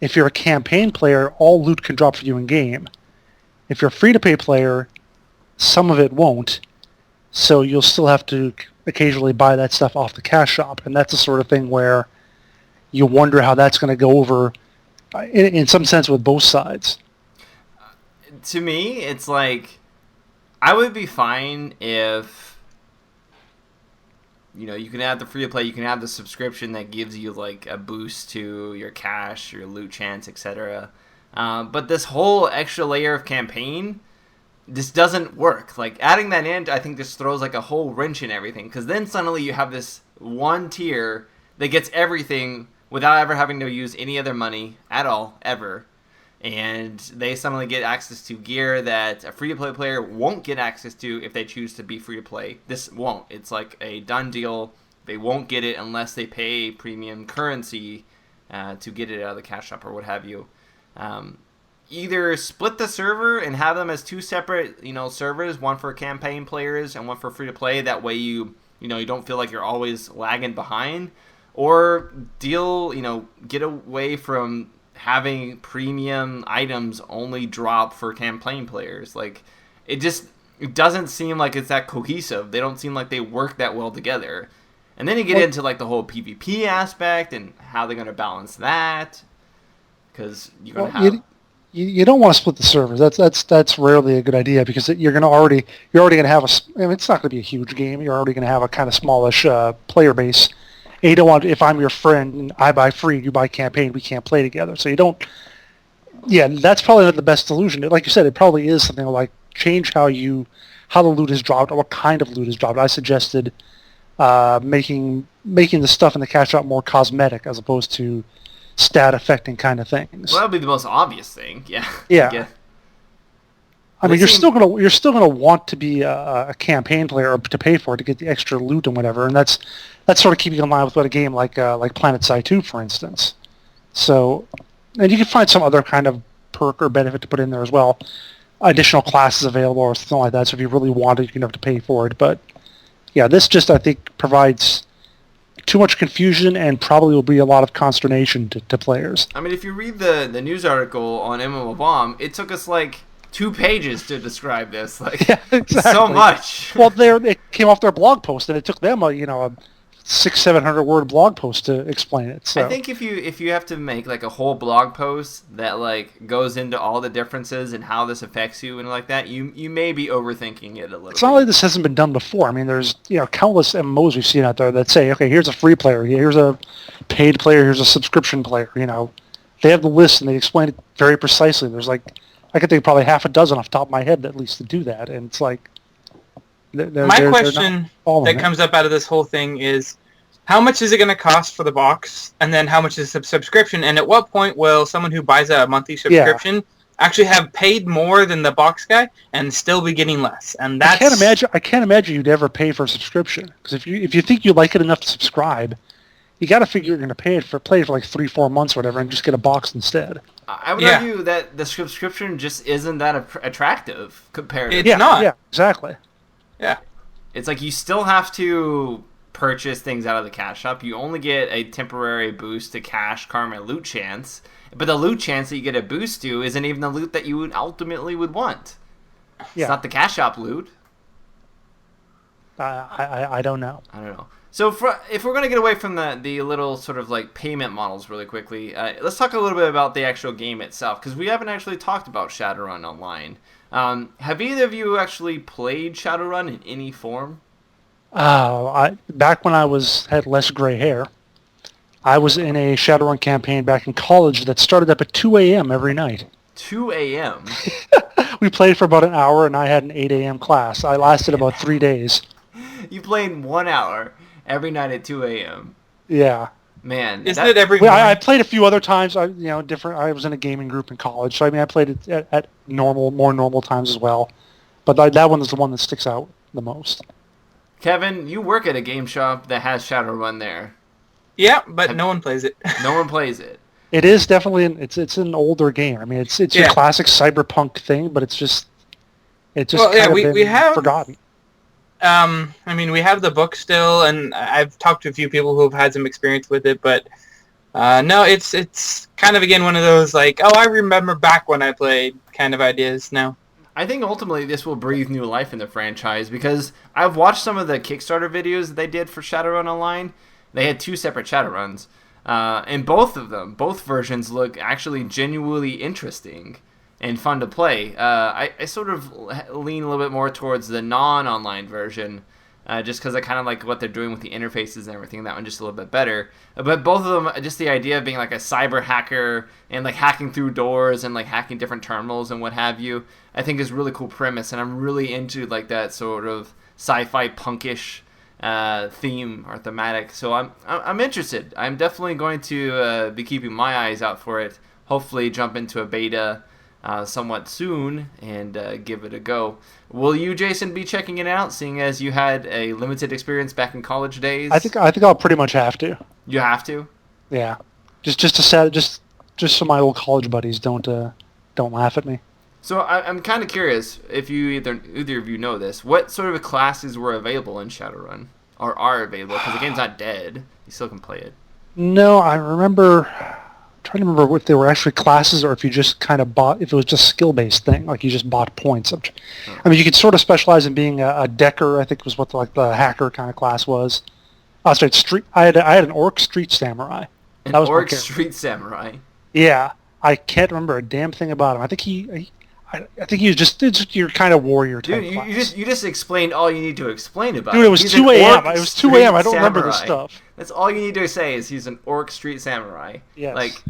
if you're a campaign player, all loot can drop for you in game. If you're a free-to-play player, some of it won't, so you'll still have to occasionally buy that stuff off the cash shop, and that's the sort of thing where you wonder how that's going to go over, in some sense, with both sides. To me, it's like, I would be fine if you can add the free-to-play, you can add the subscription that gives you, like, a boost to your cash, your loot chance, etc. But this whole extra layer of campaign just doesn't work. Like, adding that in, I think just throws, like, a whole wrench in everything. Because then suddenly you have this one tier that gets everything without ever having to use any other money at all, ever. And they suddenly get access to gear that a free-to-play player won't get access to if they choose to be free-to-play. This won't. It's like a done deal. They won't get it unless they pay premium currency to get it out of the cash shop or what have you. Either split the server and have them as two separate, servers, one for campaign players and one for free-to-play. That way you don't feel like you're always lagging behind. Or get away from having premium items only drop for campaign players. Like, it doesn't seem like it's that cohesive. They don't seem like they work that well together. And then you get into like the whole PvP aspect and how they're going to balance that, because you're going to have. You don't want to split the servers. That's rarely a good idea, because you're already going to have it's not going to be a huge game. You're already going to have a kind of smallish player base. And you don't want, if I'm your friend and I buy free, you buy campaign, we can't play together. So you don't. Yeah, that's probably not the best solution. Like you said, it probably is something like change how the loot is dropped or what kind of loot is dropped. I suggested making the stuff in the cash drop more cosmetic as opposed to stat affecting kind of things. Well, that would be the most obvious thing. Yeah. Yeah. I mean, you're still gonna want to be a campaign player or to pay for it to get the extra loot and whatever, and that's sort of keeping in line with what a game like PlanetSide 2, for instance. So, and you can find some other kind of perk or benefit to put in there as well, additional classes available or something like that. So if you really want it, you can have to pay for it. But yeah, this just, I think, provides too much confusion and probably will be a lot of consternation to players. I mean, if you read the news article on MMOBomb, it took us like 2 pages to describe this. Like, yeah, exactly. So much. Well, it came off their blog post, and it took them a 600-700 word blog post to explain it. So I think if you have to make like a whole blog post that like goes into all the differences and how this affects you and like that, you may be overthinking it a little. It's not like this hasn't been done before. I mean, there's countless MMOs we've seen out there that say, okay, here's a free player, here's a paid player, here's a subscription player. They have the list and they explain it very precisely. There's like, I could think probably half a dozen off the top of my head at least to do that, and it's like. My question that comes up out of this whole thing is, how much is it going to cost for the box, and then how much is the subscription, and at what point will someone who buys a monthly subscription actually have paid more than the box guy and still be getting less? And that's I can't imagine you'd ever pay for a subscription, because if you think you like it enough to subscribe, you got to figure you're going to play it for like 3-4 months or whatever, and just get a box instead. I would argue that the subscription just isn't that attractive compared. It's not. Yeah, exactly. Yeah. It's like you still have to purchase things out of the cash shop. You only get a temporary boost to cash, karma, loot chance. But the loot chance that you get a boost to isn't even the loot that you would ultimately want. Yeah. It's not the cash shop loot. I don't know. I don't know. So if we're going to get away from the little sort of like payment models really quickly, let's talk a little bit about the actual game itself, because we haven't actually talked about Shadowrun Online. Have either of you actually played Shadowrun in any form? Back when I had less gray hair, I was in a Shadowrun campaign back in college that started up at 2 a.m. every night. 2 a.m.? We played for about an hour, and I had an 8 a.m. class. I lasted about 3 days. You played 1 hour every night at 2 a.m.? Yeah. Man, isn't it every morning? I played a few other times. Different. I was in a gaming group in college, so I played it at more normal times as well. But that one is the one that sticks out the most. Kevin, you work at a game shop that has Shadowrun there. Yeah, but no one plays it. No one plays it. It is definitely it's an older game. I mean, it's your classic cyberpunk thing, but it's just we have forgotten. We have the book still, and I've talked to a few people who have had some experience with it, but no, it's kind of, again, one of those, like, oh, I remember back when I played kind of ideas now. I think ultimately this will breathe new life in the franchise, because I've watched some of the Kickstarter videos that they did for Shadowrun Online. They had 2 separate Shadowruns, and both versions look actually genuinely interesting and fun to play. I sort of lean a little bit more towards the non-online version, just because I kind of like what they're doing with the interfaces and everything. That one just a little bit better. But both of them, just the idea of being like a cyber hacker and like hacking through doors and like hacking different terminals and what have you, I think is a really cool premise. And I'm really into like that sort of sci-fi punkish theme or thematic. So I'm interested. I'm definitely going to be keeping my eyes out for it. Hopefully jump into a beta somewhat soon and give it a go. Will you, Jason, be checking it out, seeing as you had a limited experience back in college days? I think I'll pretty much have to. You have to? Yeah. Just so my old college buddies don't laugh at me. So I'm kind of curious if either of you know this. What sort of classes were available in Shadowrun, or are available? Because the game's not dead. You still can play it. No, I remember. I'm trying to remember if they were actually classes or if you just kind of bought. If it was just skill-based thing, like you just bought points. I mean, you could sort of specialize in being a decker. I think was what the hacker kind of class was. Oh, sorry, I had an orc street samurai. An orc street samurai. Yeah, I can't remember a damn thing about him. I think he was just your kind of warrior type. Dude, you just explained all you need to explain about him. Dude, it was 2 a.m. It was 2 a.m. I don't remember this stuff. That's all you need to say is he's an orc street samurai. Yes. Like,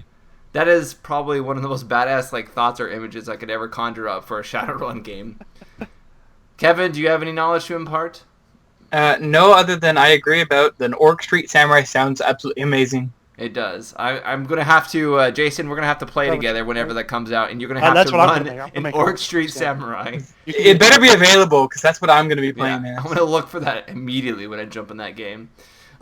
that is probably one of the most badass thoughts or images I could ever conjure up for a Shadowrun game. Kevin, do you have any knowledge to impart? No, other than I agree about an orc street samurai sounds absolutely amazing. It does. I'm going to have to, Jason, we're going to have to play together whenever that comes out, and you're going to have to run an Orc Street Samurai. It better be available, because that's what I'm going to be playing I'm going to look for that immediately when I jump in that game.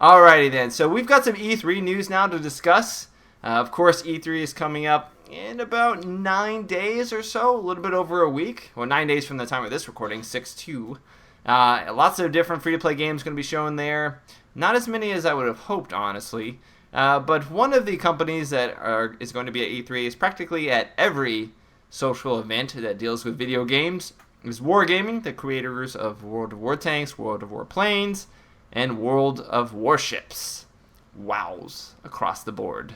Alrighty then, so we've got some E3 news now to discuss. Of course, E3 is coming up in about 9 days or so, a little bit over a week. Well, 9 days from the time of this recording, 6/2. Lots of different free-to-play games going to be shown there. Not as many as I would have hoped, honestly. But one of the companies that is going to be at E3 is practically at every social event that deals with video games is Wargaming, the creators of World of War Tanks, World of Warplanes, and World of Warships. Wows across the board.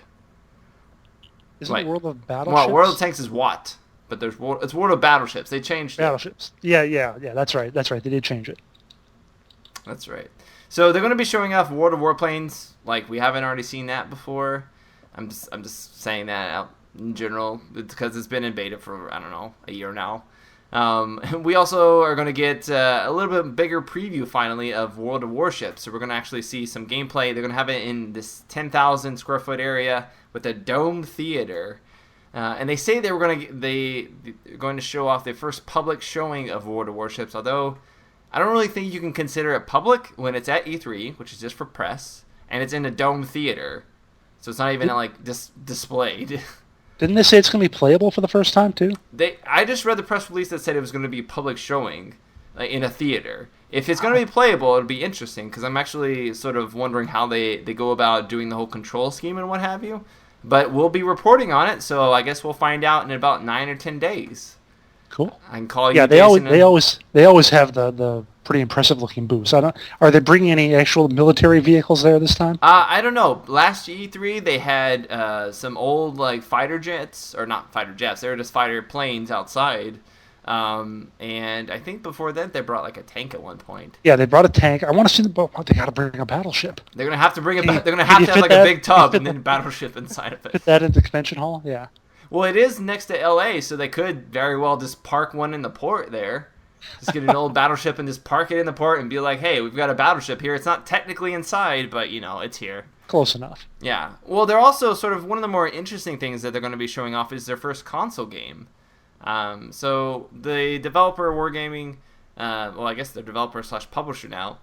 Isn't it World of Battleships? Well, World of Tanks is what? But it's World of Battleships. They changed it. Battleships. Yeah. That's right. They did change it. That's right. So they're going to be showing off World of Warplanes. Like, we haven't already seen that before. I'm just saying that out in general because it's been in beta for, I don't know, a year now. We also are going to get a little bit bigger preview finally of World of Warships. So we're going to actually see some gameplay. They're going to have it in this 10,000 square foot area with a dome theater. And they say they're going to show off the first public showing of World of Warships, although I don't really think you can consider it public when it's at E3, which is just for press, and it's in a dome theater. So it's not even displayed. Didn't they say it's going to be playable for the first time, too? I just read the press release that said it was going to be public showing in a theater. If it's going to be playable, it'll be interesting, because I'm actually sort of wondering how they go about doing the whole control scheme and what have you. But we'll be reporting on it, so I guess we'll find out in about 9 or 10 days. Cool. I can call you. Yeah, Jason they always have the pretty impressive looking booths. Are they bringing any actual military vehicles there this time? I don't know. Last E3 they had some old fighter jets, or not fighter jets. They were just fighter planes outside. And I think before that they brought a tank at one point. Yeah, they brought a tank. I want to see they got to bring a battleship. They're gonna have to bring They're gonna have to have a big tub and then a battleship inside of it. Fit that in the convention hall. Yeah. Well, it is next to LA, so they could very well just park one in the port there. Just get an old battleship and just park it in the port and be like, hey, we've got a battleship here. It's not technically inside, but, it's here. Close enough. Yeah. Well, they're also sort of one of the more interesting things that they're going to be showing off is their first console game. So the developer, Wargaming, I guess they're developer/publisher now,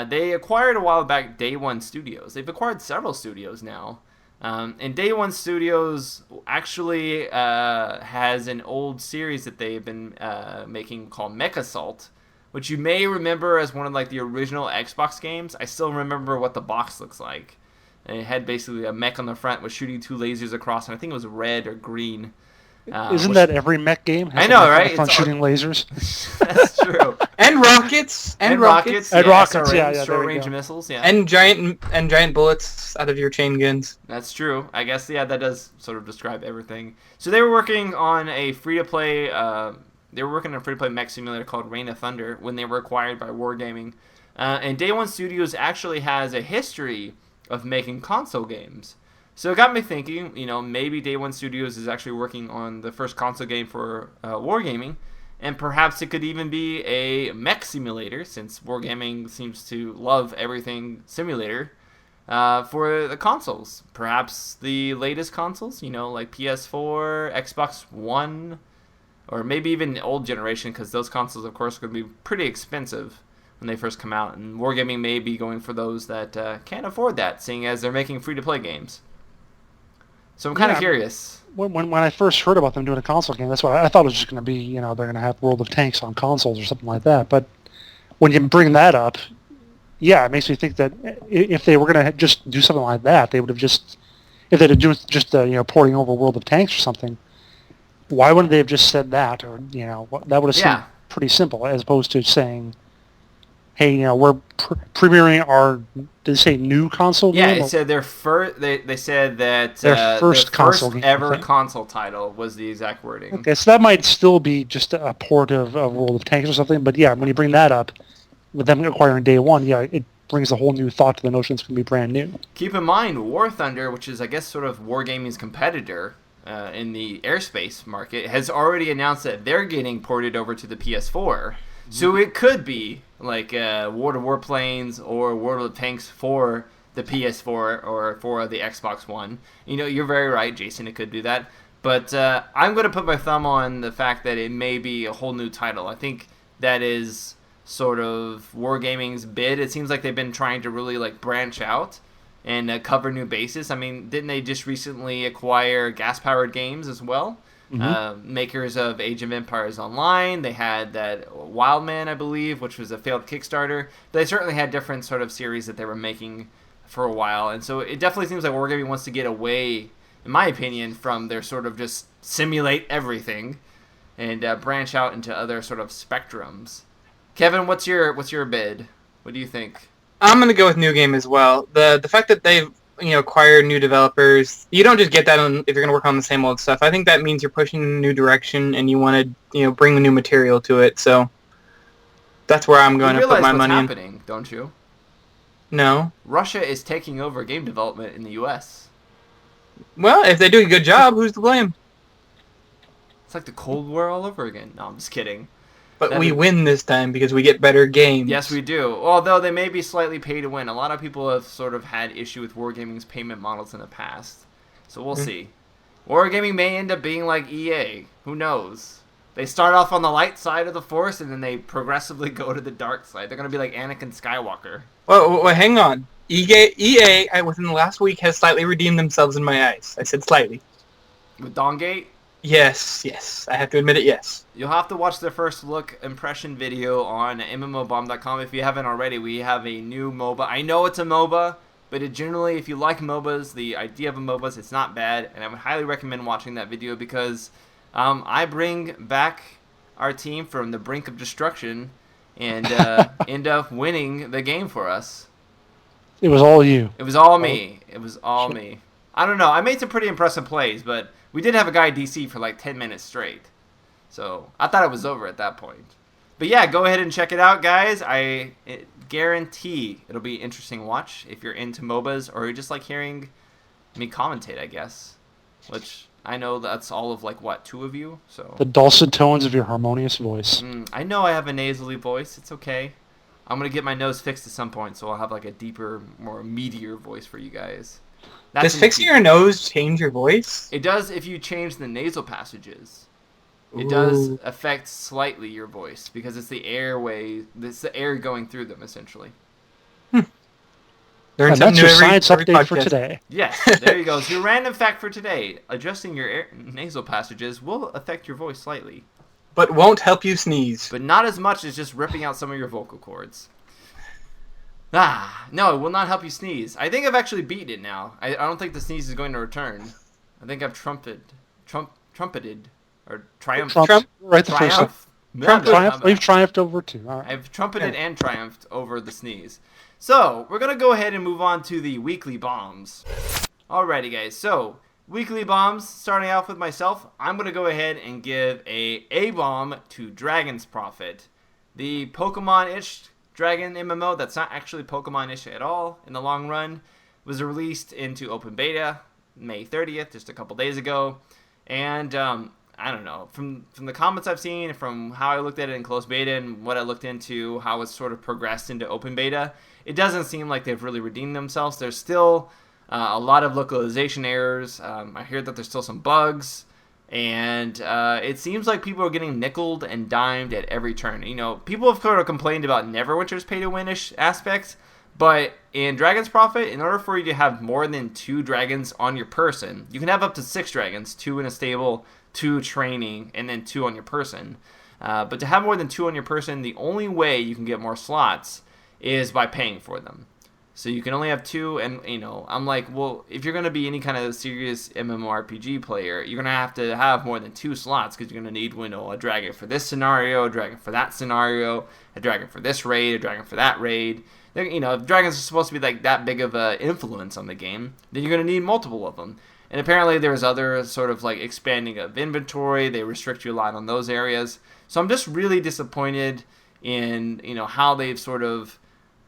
they acquired a while back Day One Studios. They've acquired several studios now. And Day One Studios actually has an old series that they've been making called Mech Assault, which you may remember as one of the original Xbox games. I still remember what the box looks like. And it had basically a mech on the front with shooting 2 lasers across, and I think it was red or green. Isn't that every mech game? I know, right? It's shooting lasers. That's true. And rockets. And rockets. And rockets. Short range missiles. Yeah. And giant bullets out of your chain guns. That's true. I guess that does sort of describe everything. So they were working on a free-to-play. They were working on a free-to-play mech simulator called Reign of Thunder when they were acquired by Wargaming. And Day One Studios actually has a history of making console games. So it got me thinking, maybe Day One Studios is actually working on the first console game for Wargaming, And perhaps it could even be a mech simulator, since Wargaming seems to love everything simulator, for the consoles. Perhaps the latest consoles, like PS4, Xbox One, or maybe even old generation, because those consoles, of course, are going to be pretty expensive when they first come out. And Wargaming may be going for those that can't afford that, seeing as they're making free-to-play games. So I'm kind of curious. When I first heard about them doing a console game, that's what I thought it was just going to be, they're going to have World of Tanks on consoles or something like that. But when you bring that up, yeah, it makes me think that if they were going to just do something like that, they would have just, if they'd have just porting over World of Tanks or something, why wouldn't they have just said that? Or, that would have seemed pretty simple, as opposed to saying, hey, we're premiering our, did they say new console game? Yeah, it said their first, they said that their first console game, ever console title was the exact wording. Okay, so that might still be just a port of World of Tanks or something, but yeah, when you bring that up, with them acquiring day one, it brings a whole new thought to the notion it's going to be brand new. Keep in mind, War Thunder, which is, I guess, sort of Wargaming's competitor in the airspace market, has already announced that they're getting ported over to the PS4. So it could be like Warplanes or World of Tanks for the PS4 or for the Xbox One. You're very right, Jason. It could do that. But I'm going to put my thumb on the fact that it may be a whole new title. I think that is sort of Wargaming's bid. It seems like they've been trying to really branch out and cover new bases. I mean, didn't they just recently acquire gas-powered games as well? Makers of Age of Empires Online. They had that Wildman, I believe, which was a failed Kickstarter. They certainly had different sort of series that they were making for a while. And so it definitely seems like Wargaming wants to get away, in my opinion, from their sort of just simulate everything and branch out into other sort of spectrums. Kevin, what's your bid? What do you think? I'm going to go with new game as well. The fact that they've acquire new developers. You don't just get that if you're going to work on the same old stuff. I think that means you're pushing in a new direction and you want to, bring new material to it. So that's where I'm going to put my money in. You realize what's happening, don't you? No. Russia is taking over game development in the U.S. Well, if they do a good job, who's to blame? It's like the Cold War all over again. No, I'm just kidding. But we win this time because we get better games. Yes, we do. Although they may be slightly pay to win. A lot of people have sort of had issue with Wargaming's payment models in the past. So we'll see. Wargaming may end up being like EA. Who knows? They start off on the light side of the Force and then they progressively go to the dark side. They're going to be like Anakin Skywalker. Well, hang on. EA, within the last week, has slightly redeemed themselves in my eyes. I said slightly. With Dawngate? Yes. I have to admit it, yes. You'll have to watch the first look impression video on MMOBomb.com if you haven't already. We have a new MOBA. I know it's a MOBA, but generally, if you like MOBAs, the idea of a MOBA, it's not bad. And I would highly recommend watching that video because I bring back our team from the brink of destruction and end up winning the game for us. It was all you. It was all me. It was all me. I don't know. I made some pretty impressive plays, but we did have a guy DC for like 10 minutes straight. So I thought it was over at that point. But yeah, go ahead and check it out, guys. I guarantee it'll be an interesting watch if you're into MOBAs or you just like hearing me commentate, I guess. Which I know that's all of two of you. So the dulcet tones of your harmonious voice. I know I have a nasally voice. It's okay. I'm going to get my nose fixed at some point, so I'll have a deeper, more meatier voice for you guys. Does fixing your nose change your voice? It does if you change the nasal passages. It does affect slightly your voice because it's the airway, it's the air going through them essentially. And that's your science update for today. Yes, there you go. So your random fact for today: adjusting your nasal passages will affect your voice slightly, but won't help you sneeze. But not as much as just ripping out some of your vocal cords. No, it will not help you sneeze. I think I've actually beaten it now. I don't think the sneeze is going to return. I think I've trumpeted, or triumphed. Right the first time. Triumph. We've triumphed over two. All right. I've trumpeted and triumphed over the sneeze. So, we're going to go ahead and move on to the weekly bombs. Alrighty, guys. So, weekly bombs, starting off with myself, I'm going to go ahead and give a bomb to Dragon's Prophet. The Pokemon-ish Dragon MMO that's not actually Pokemon-ish at all in the long run was released into open beta May 30th, just a couple days ago. And I don't know, from the comments I've seen, from how I looked at it in closed beta and what I looked into, how it's sort of progressed into open beta, it doesn't seem like they've really redeemed themselves. There's still a lot of localization errors. I hear that there's still some bugs, and it seems like people are getting nickeled and dimed at every turn. You know, people have sort of complained about Neverwinter's pay-to-win-ish aspects, but in Dragon's Prophet, in order for you to have more than 2 dragons on your person, you can have up to 6 dragons, 2 in a stable, 2 training, and then 2 on your person. But to have more than 2 on your person, the only way you can get more slots is by paying for them. So you can only have 2, and you know, I'm like, well, if you're going to be any kind of serious MMORPG player, you're going to have more than 2 slots, because you're going to need, you know, a dragon for this scenario, a dragon for that scenario, a dragon for this raid, a dragon for that raid. You know, if dragons are supposed to be like that big of an influence on the game, then you're going to need multiple of them. And apparently there's other sort of like expanding of inventory. They restrict you a lot on those areas. So I'm just really disappointed in, you know, how they've sort of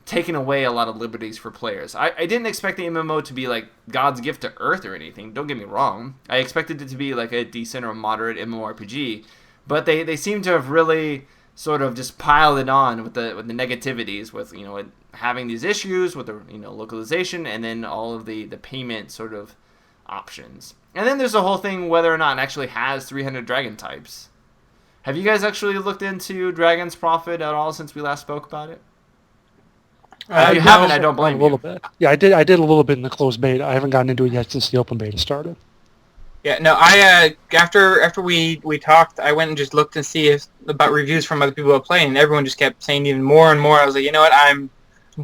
taken away a lot of liberties for players. I didn't expect the MMO to be like God's gift to Earth or anything. Don't get me wrong. I expected it to be like a decent or moderate MMORPG. But they seem to have really sort of just piled it on with the negativities, with, you know, having these issues with the, you know, localization, and then all of the payment sort of options. And then there's the whole thing whether or not it actually has 300 dragon types. Have you guys actually looked into Dragon's Prophet at all since we last spoke about it? If you haven't, I don't blame you. A little bit. Yeah, I did a little bit in the closed beta. I haven't gotten into it yet since the open beta started. Yeah, no, I after we talked, I went and just looked to see about reviews from other people who are playing, and everyone just kept saying even more and more. I was like, you know what, I'm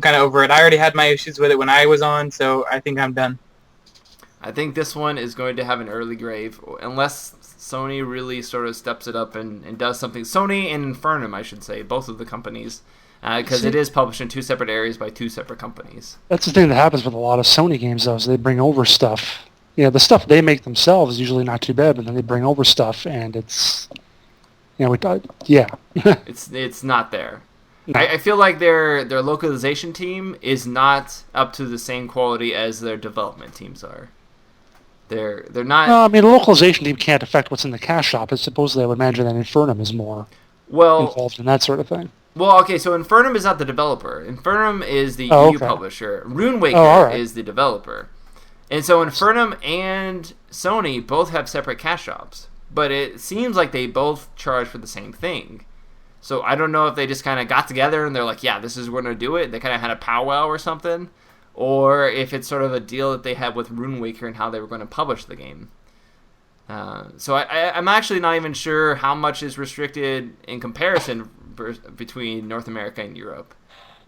kind of over it. I already had my issues with it when I was on, so I think I'm done. I think this one is going to have an early grave, unless Sony really sort of steps it up and does something. Sony and Infernum, I should say, both of the companies, because it is published in 2 separate areas by 2 separate companies. That's the thing that happens with a lot of Sony games, though, is they bring over stuff. You know, the stuff they make themselves is usually not too bad, but then they bring over stuff, and it's, you know, it's not there. No. I feel like their localization team is not up to the same quality as their development teams are. They're not. I mean, the localization team can't affect what's in the cash shop. It's supposedly, I would imagine that Infernum is more involved in that sort of thing. Well, okay, so Infernum is not the developer. Infernum is the EU publisher. RuneWaker is the developer. And so Infernum and Sony both have separate cash shops, but it seems like they both charge for the same thing. So I don't know if they just kind of got together and they're like, yeah, this is we're going to do it. They kind of had a powwow or something, or if it's sort of a deal that they had with RuneWaker and how they were going to publish the game. So I'm actually not even sure how much is restricted in comparison between North America and Europe.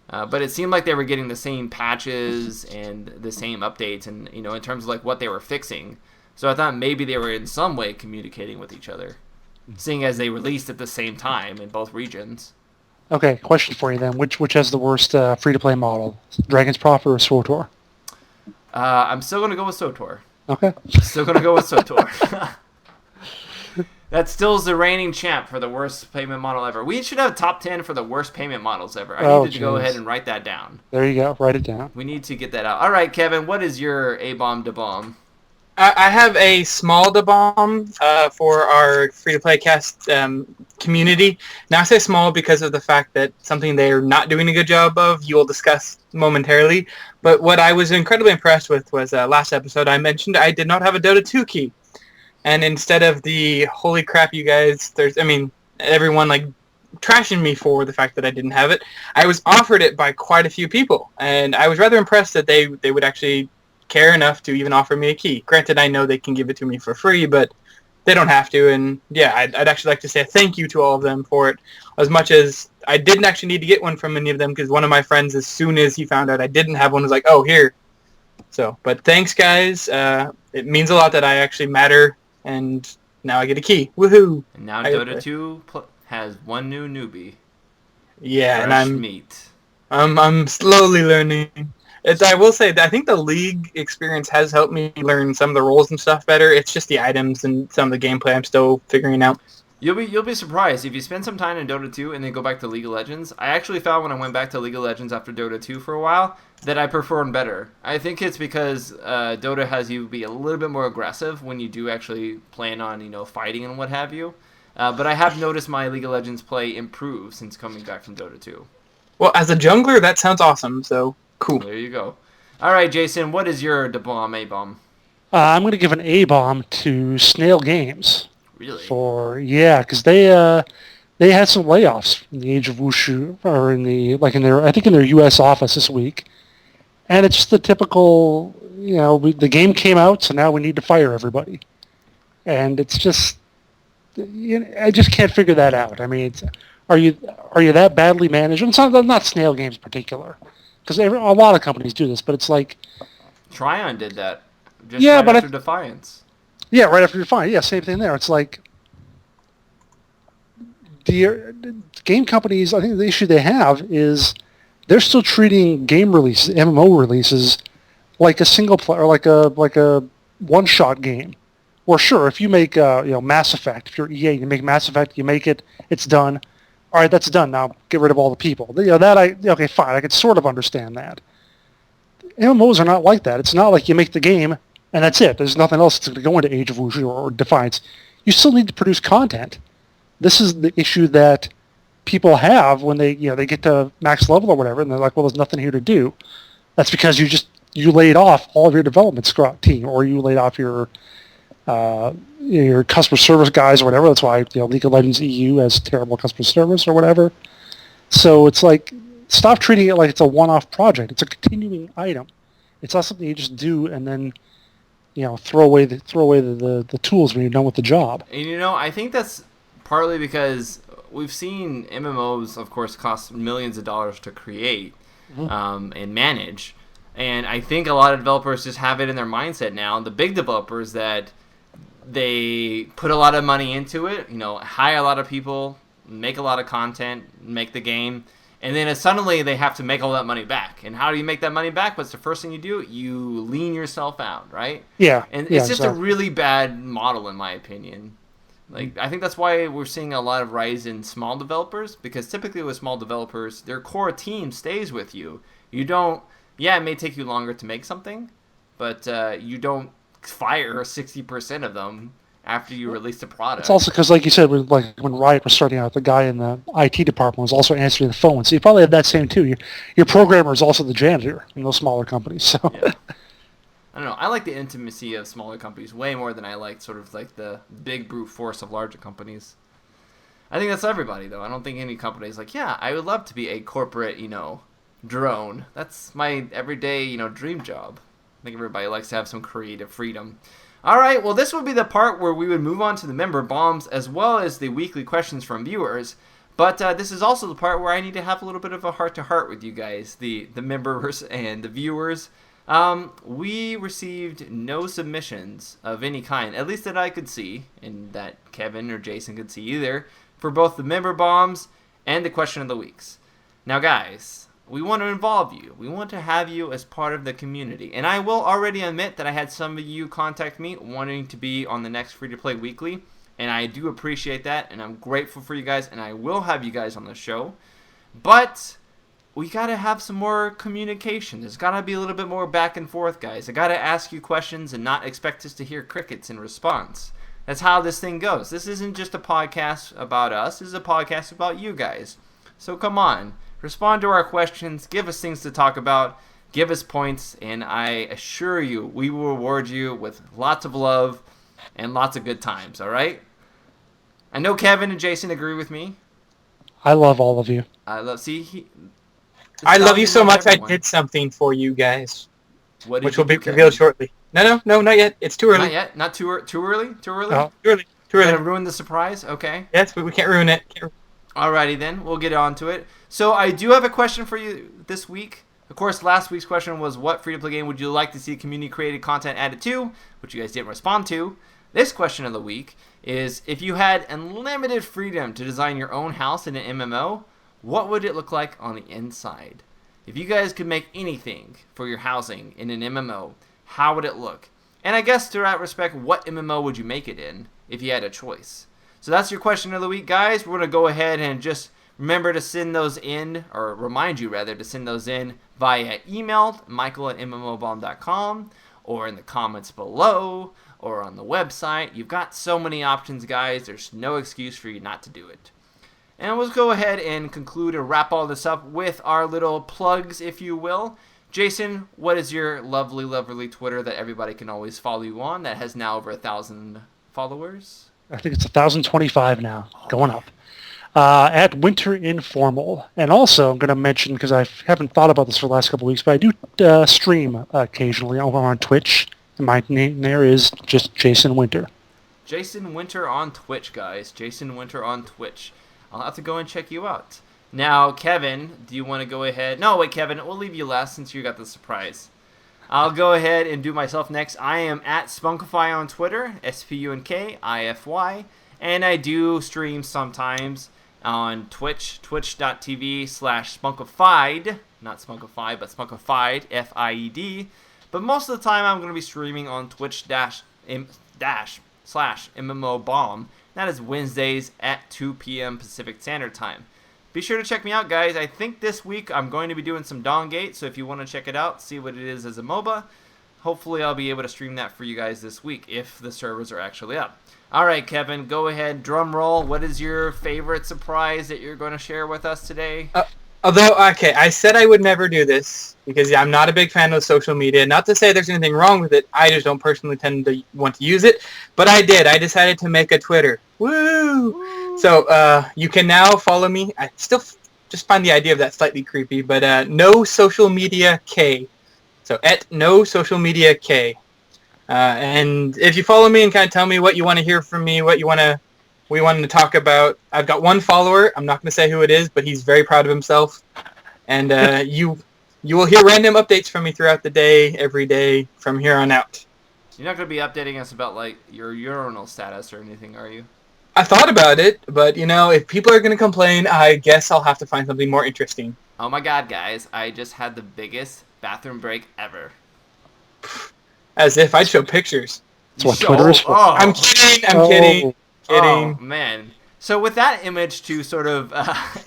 But it seemed like they were getting the same patches and the same updates, and, you know, in terms of like what they were fixing. So I thought maybe they were in some way communicating with each other, seeing as they released at the same time in both regions. Okay, question for you then: which has the worst free-to-play model, Dragon's Prophet or SWTOR? I'm still gonna go with SWTOR. Okay. Still gonna go with SWTOR. That still is the reigning champ for the worst payment model ever. We should have top 10 for the worst payment models ever. I need to go ahead and write that down. There you go. Write it down. We need to get that out. All right, Kevin, what is your A-bomb da bomb? I have a small da bomb for our free-to-play cast community. Now I say small because of the fact that something they're not doing a good job of, you will discuss momentarily. But what I was incredibly impressed with was last episode I mentioned I did not have a Dota 2 key. And instead of the holy crap, you guys, everyone like trashing me for the fact that I didn't have it, I was offered it by quite a few people, and I was rather impressed that they would actually care enough to even offer me a key. Granted, I know they can give it to me for free, but they don't have to. And yeah, I'd actually like to say thank you to all of them for it, as much as I didn't actually need to get one from any of them, because one of my friends, as soon as he found out I didn't have one, was like, "Oh, here." So, but thanks, guys. It means a lot that I actually matter. And now I get a key. Woohoo! And now Dota 2 has one new newbie. Yeah, Fresh and meat. I'm slowly learning. I will say that I think the League experience has helped me learn some of the roles and stuff better. It's just the items and some of the gameplay I'm still figuring out. You'll be surprised if you spend some time in Dota 2 and then go back to League of Legends. I actually found when I went back to League of Legends after Dota 2 for a while that I performed better. I think it's because Dota has you be a little bit more aggressive when you do actually plan on fighting and what have you. But I have noticed my League of Legends play improve since coming back from Dota 2. Well, as a jungler, that sounds awesome. So cool. There you go. All right, Jason, what is your bomb A bomb? I'm going to give an A bomb to Snail Games. Really? Because they had some layoffs in the Age of Wushu, or in their U.S. office this week, and it's just the typical, the game came out, so now we need to fire everybody, and it's just, I just can't figure that out. I mean, are you that badly managed? And it's not Snail Games in particular, because a lot of companies do this, but it's like Tryon did that. After Defiance. Yeah, right after Defiance. Yeah, same thing there. It's like the game companies, I think the issue they have is they're still treating game releases, MMO releases, like a single player, or like a one-shot game. Or sure, if you make Mass Effect, if you're EA, you make Mass Effect, you make it, it's done. All right, that's done. Now get rid of all the people. Okay, fine. I could sort of understand that. MMOs are not like that. It's not like you make the game and that's it. There's nothing else that's going to go into Age of Wushu or Defiance. You still need to produce content. This is the issue that people have when they get to max level or whatever, and they're like, well, there's nothing here to do. That's because you laid off all of your development team, or you laid off your customer service guys or whatever. That's why League of Legends EU has terrible customer service or whatever. So it's like, stop treating it like it's a one-off project. It's a continuing item. It's not something you just do and then throw away the tools when you're done with the job. And I think that's partly because we've seen MMOs, of course, cost millions of dollars to create and manage. And I think a lot of developers just have it in their mindset now, the big developers, that they put a lot of money into it, hire a lot of people, make a lot of content, make the game, and then suddenly they have to make all that money back. And how do you make that money back? What's the first thing you do? You lean yourself out, right? Yeah. And it's just a really bad model, in my opinion. I think that's why we're seeing a lot of rise in small developers, because typically with small developers, their core team stays with you. You don't, it may take you longer to make something, but you don't fire 60% of them after you release the product. It's also because, like you said, when Riot was starting out, the guy in the IT department was also answering the phone. So you probably have that same too. Your programmer is also the janitor in those smaller companies. So yeah. I don't know. I like the intimacy of smaller companies way more than I like sort of like the big brute force of larger companies. I think that's everybody, though. I don't think any company is like, yeah, I would love to be a corporate, drone. That's my everyday, dream job. I think everybody likes to have some creative freedom. All right, well, this would be the part where we would move on to the member bombs as well as the weekly questions from viewers. But this is also the part where I need to have a little bit of a heart-to-heart with you guys, the members and the viewers. We received no submissions of any kind, at least that I could see, and that Kevin or Jason could see either, for both the member bombs and the question of the weeks. Now, guys, we want to involve you. We want to have you as part of the community. And I will already admit that I had some of you contact me wanting to be on the next Free-to-Play Weekly. And I do appreciate that. And I'm grateful for you guys. And I will have you guys on the show. But we got to have some more communication. There's got to be a little bit more back and forth, guys. I got to ask you questions and not expect us to hear crickets in response. That's how this thing goes. This isn't just a podcast about us. This is a podcast about you guys. So come on. Respond to our questions, give us things to talk about, give us points, and I assure you, we will reward you with lots of love and lots of good times, all right? I know Kevin and Jason agree with me. I love all of you. I love you so much everyone. I did something for you guys, which will be revealed shortly. No, not yet. It's too early. Not yet? Not too early? Too early? No, too early. Too early. Gonna ruin the surprise? Okay. Yes, but we can't ruin it. Alrighty then, we'll get on to it. So I do have a question for you this week. Of course, last week's question was, what free-to-play game would you like to see community-created content added to, which you guys didn't respond to. This question of the week is, if you had unlimited freedom to design your own house in an MMO, what would it look like on the inside? If you guys could make anything for your housing in an MMO, how would it look? And I guess to that respect, what MMO would you make it in if you had a choice? So that's your question of the week, guys. We're going to go ahead and just remember to send those in, or remind you rather to send those in via email, michael@mmobomb.com, or in the comments below, or on the website. You've got so many options, guys. There's no excuse for you not to do it. And let's go ahead and conclude and wrap all this up with our little plugs, if you will. Jason, what is your lovely, lovely Twitter that everybody can always follow you on that has now over 1,000 followers? I think it's 1,025 now, going up. At Winter Informal. And also, I'm going to mention, because I haven't thought about this for the last couple of weeks, but I do stream occasionally over on Twitch. And my name there is just Jason Winter. Jason Winter on Twitch, guys. Jason Winter on Twitch. I'll have to go and check you out. Now, Kevin, do you want to go ahead? No, wait, Kevin, we'll leave you last since you got the surprise. I'll go ahead and do myself next. I am at Spunkify on Twitter, SPUNKIFY, and I do stream sometimes on Twitch, twitch.tv/Spunkified, not Spunkified, but Spunkified, F-I-E-D. But most of the time I'm going to be streaming on Twitch/MMOBomb. That is Wednesdays at 2 p.m. Pacific Standard Time. Be sure to check me out, guys. I think this week I'm going to be doing some Dawngate, so if you want to check it out, see what it is as a MOBA, hopefully I'll be able to stream that for you guys this week if the servers are actually up. All right, Kevin, go ahead, drum roll. What is your favorite surprise that you're going to share with us today? Although, okay, I said I would never do this because I'm not a big fan of social media. Not to say there's anything wrong with it. I just don't personally tend to want to use it. But I did. I decided to make a Twitter. Woo! So you can now follow me. I still just find the idea of that slightly creepy. But no social media K. So at no social media K. And if you follow me and kind of tell me what you want to hear from me, we want to talk about. I've got one follower. I'm not going to say who it is, but he's very proud of himself. And you will hear random updates from me throughout the day, every day, from here on out. You're not going to be updating us about, like, your urinal status or anything, are you? I thought about it, but, if people are going to complain, I guess I'll have to find something more interesting. Oh my god, guys. I just had the biggest bathroom break ever. As if I'd show pictures. That's what Twitter is for. Oh. I'm kidding. Oh, man. So with that image to sort of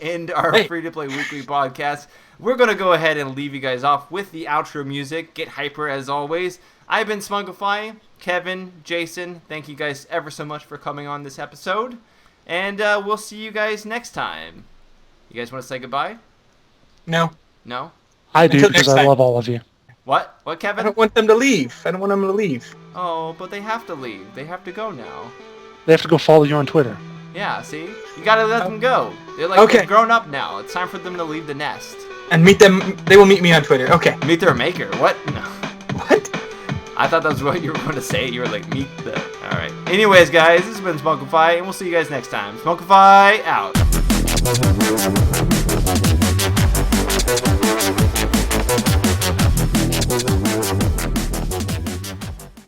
end our free-to-play weekly podcast, we're going to go ahead and leave you guys off with the outro music. Get hyper as always. I've been Spunkify, Kevin, Jason. Thank you guys ever so much for coming on this episode. And we'll see you guys next time. You guys want to say goodbye? No. No? I do, because I love all of you. What? What, Kevin? I don't want them to leave. I don't want them to leave. Oh, but they have to leave. They have to go now. They have to go follow you on Twitter. Yeah, see? You gotta let them go. They're like they're grown up now. It's time for them to leave the nest. And meet them. They will meet me on Twitter. Okay. Meet their maker. What? No. What? I thought that was what you were going to say. You were like, meet the... Alright. Anyways, guys, this has been Spunkify, and we'll see you guys next time. Spunkify out.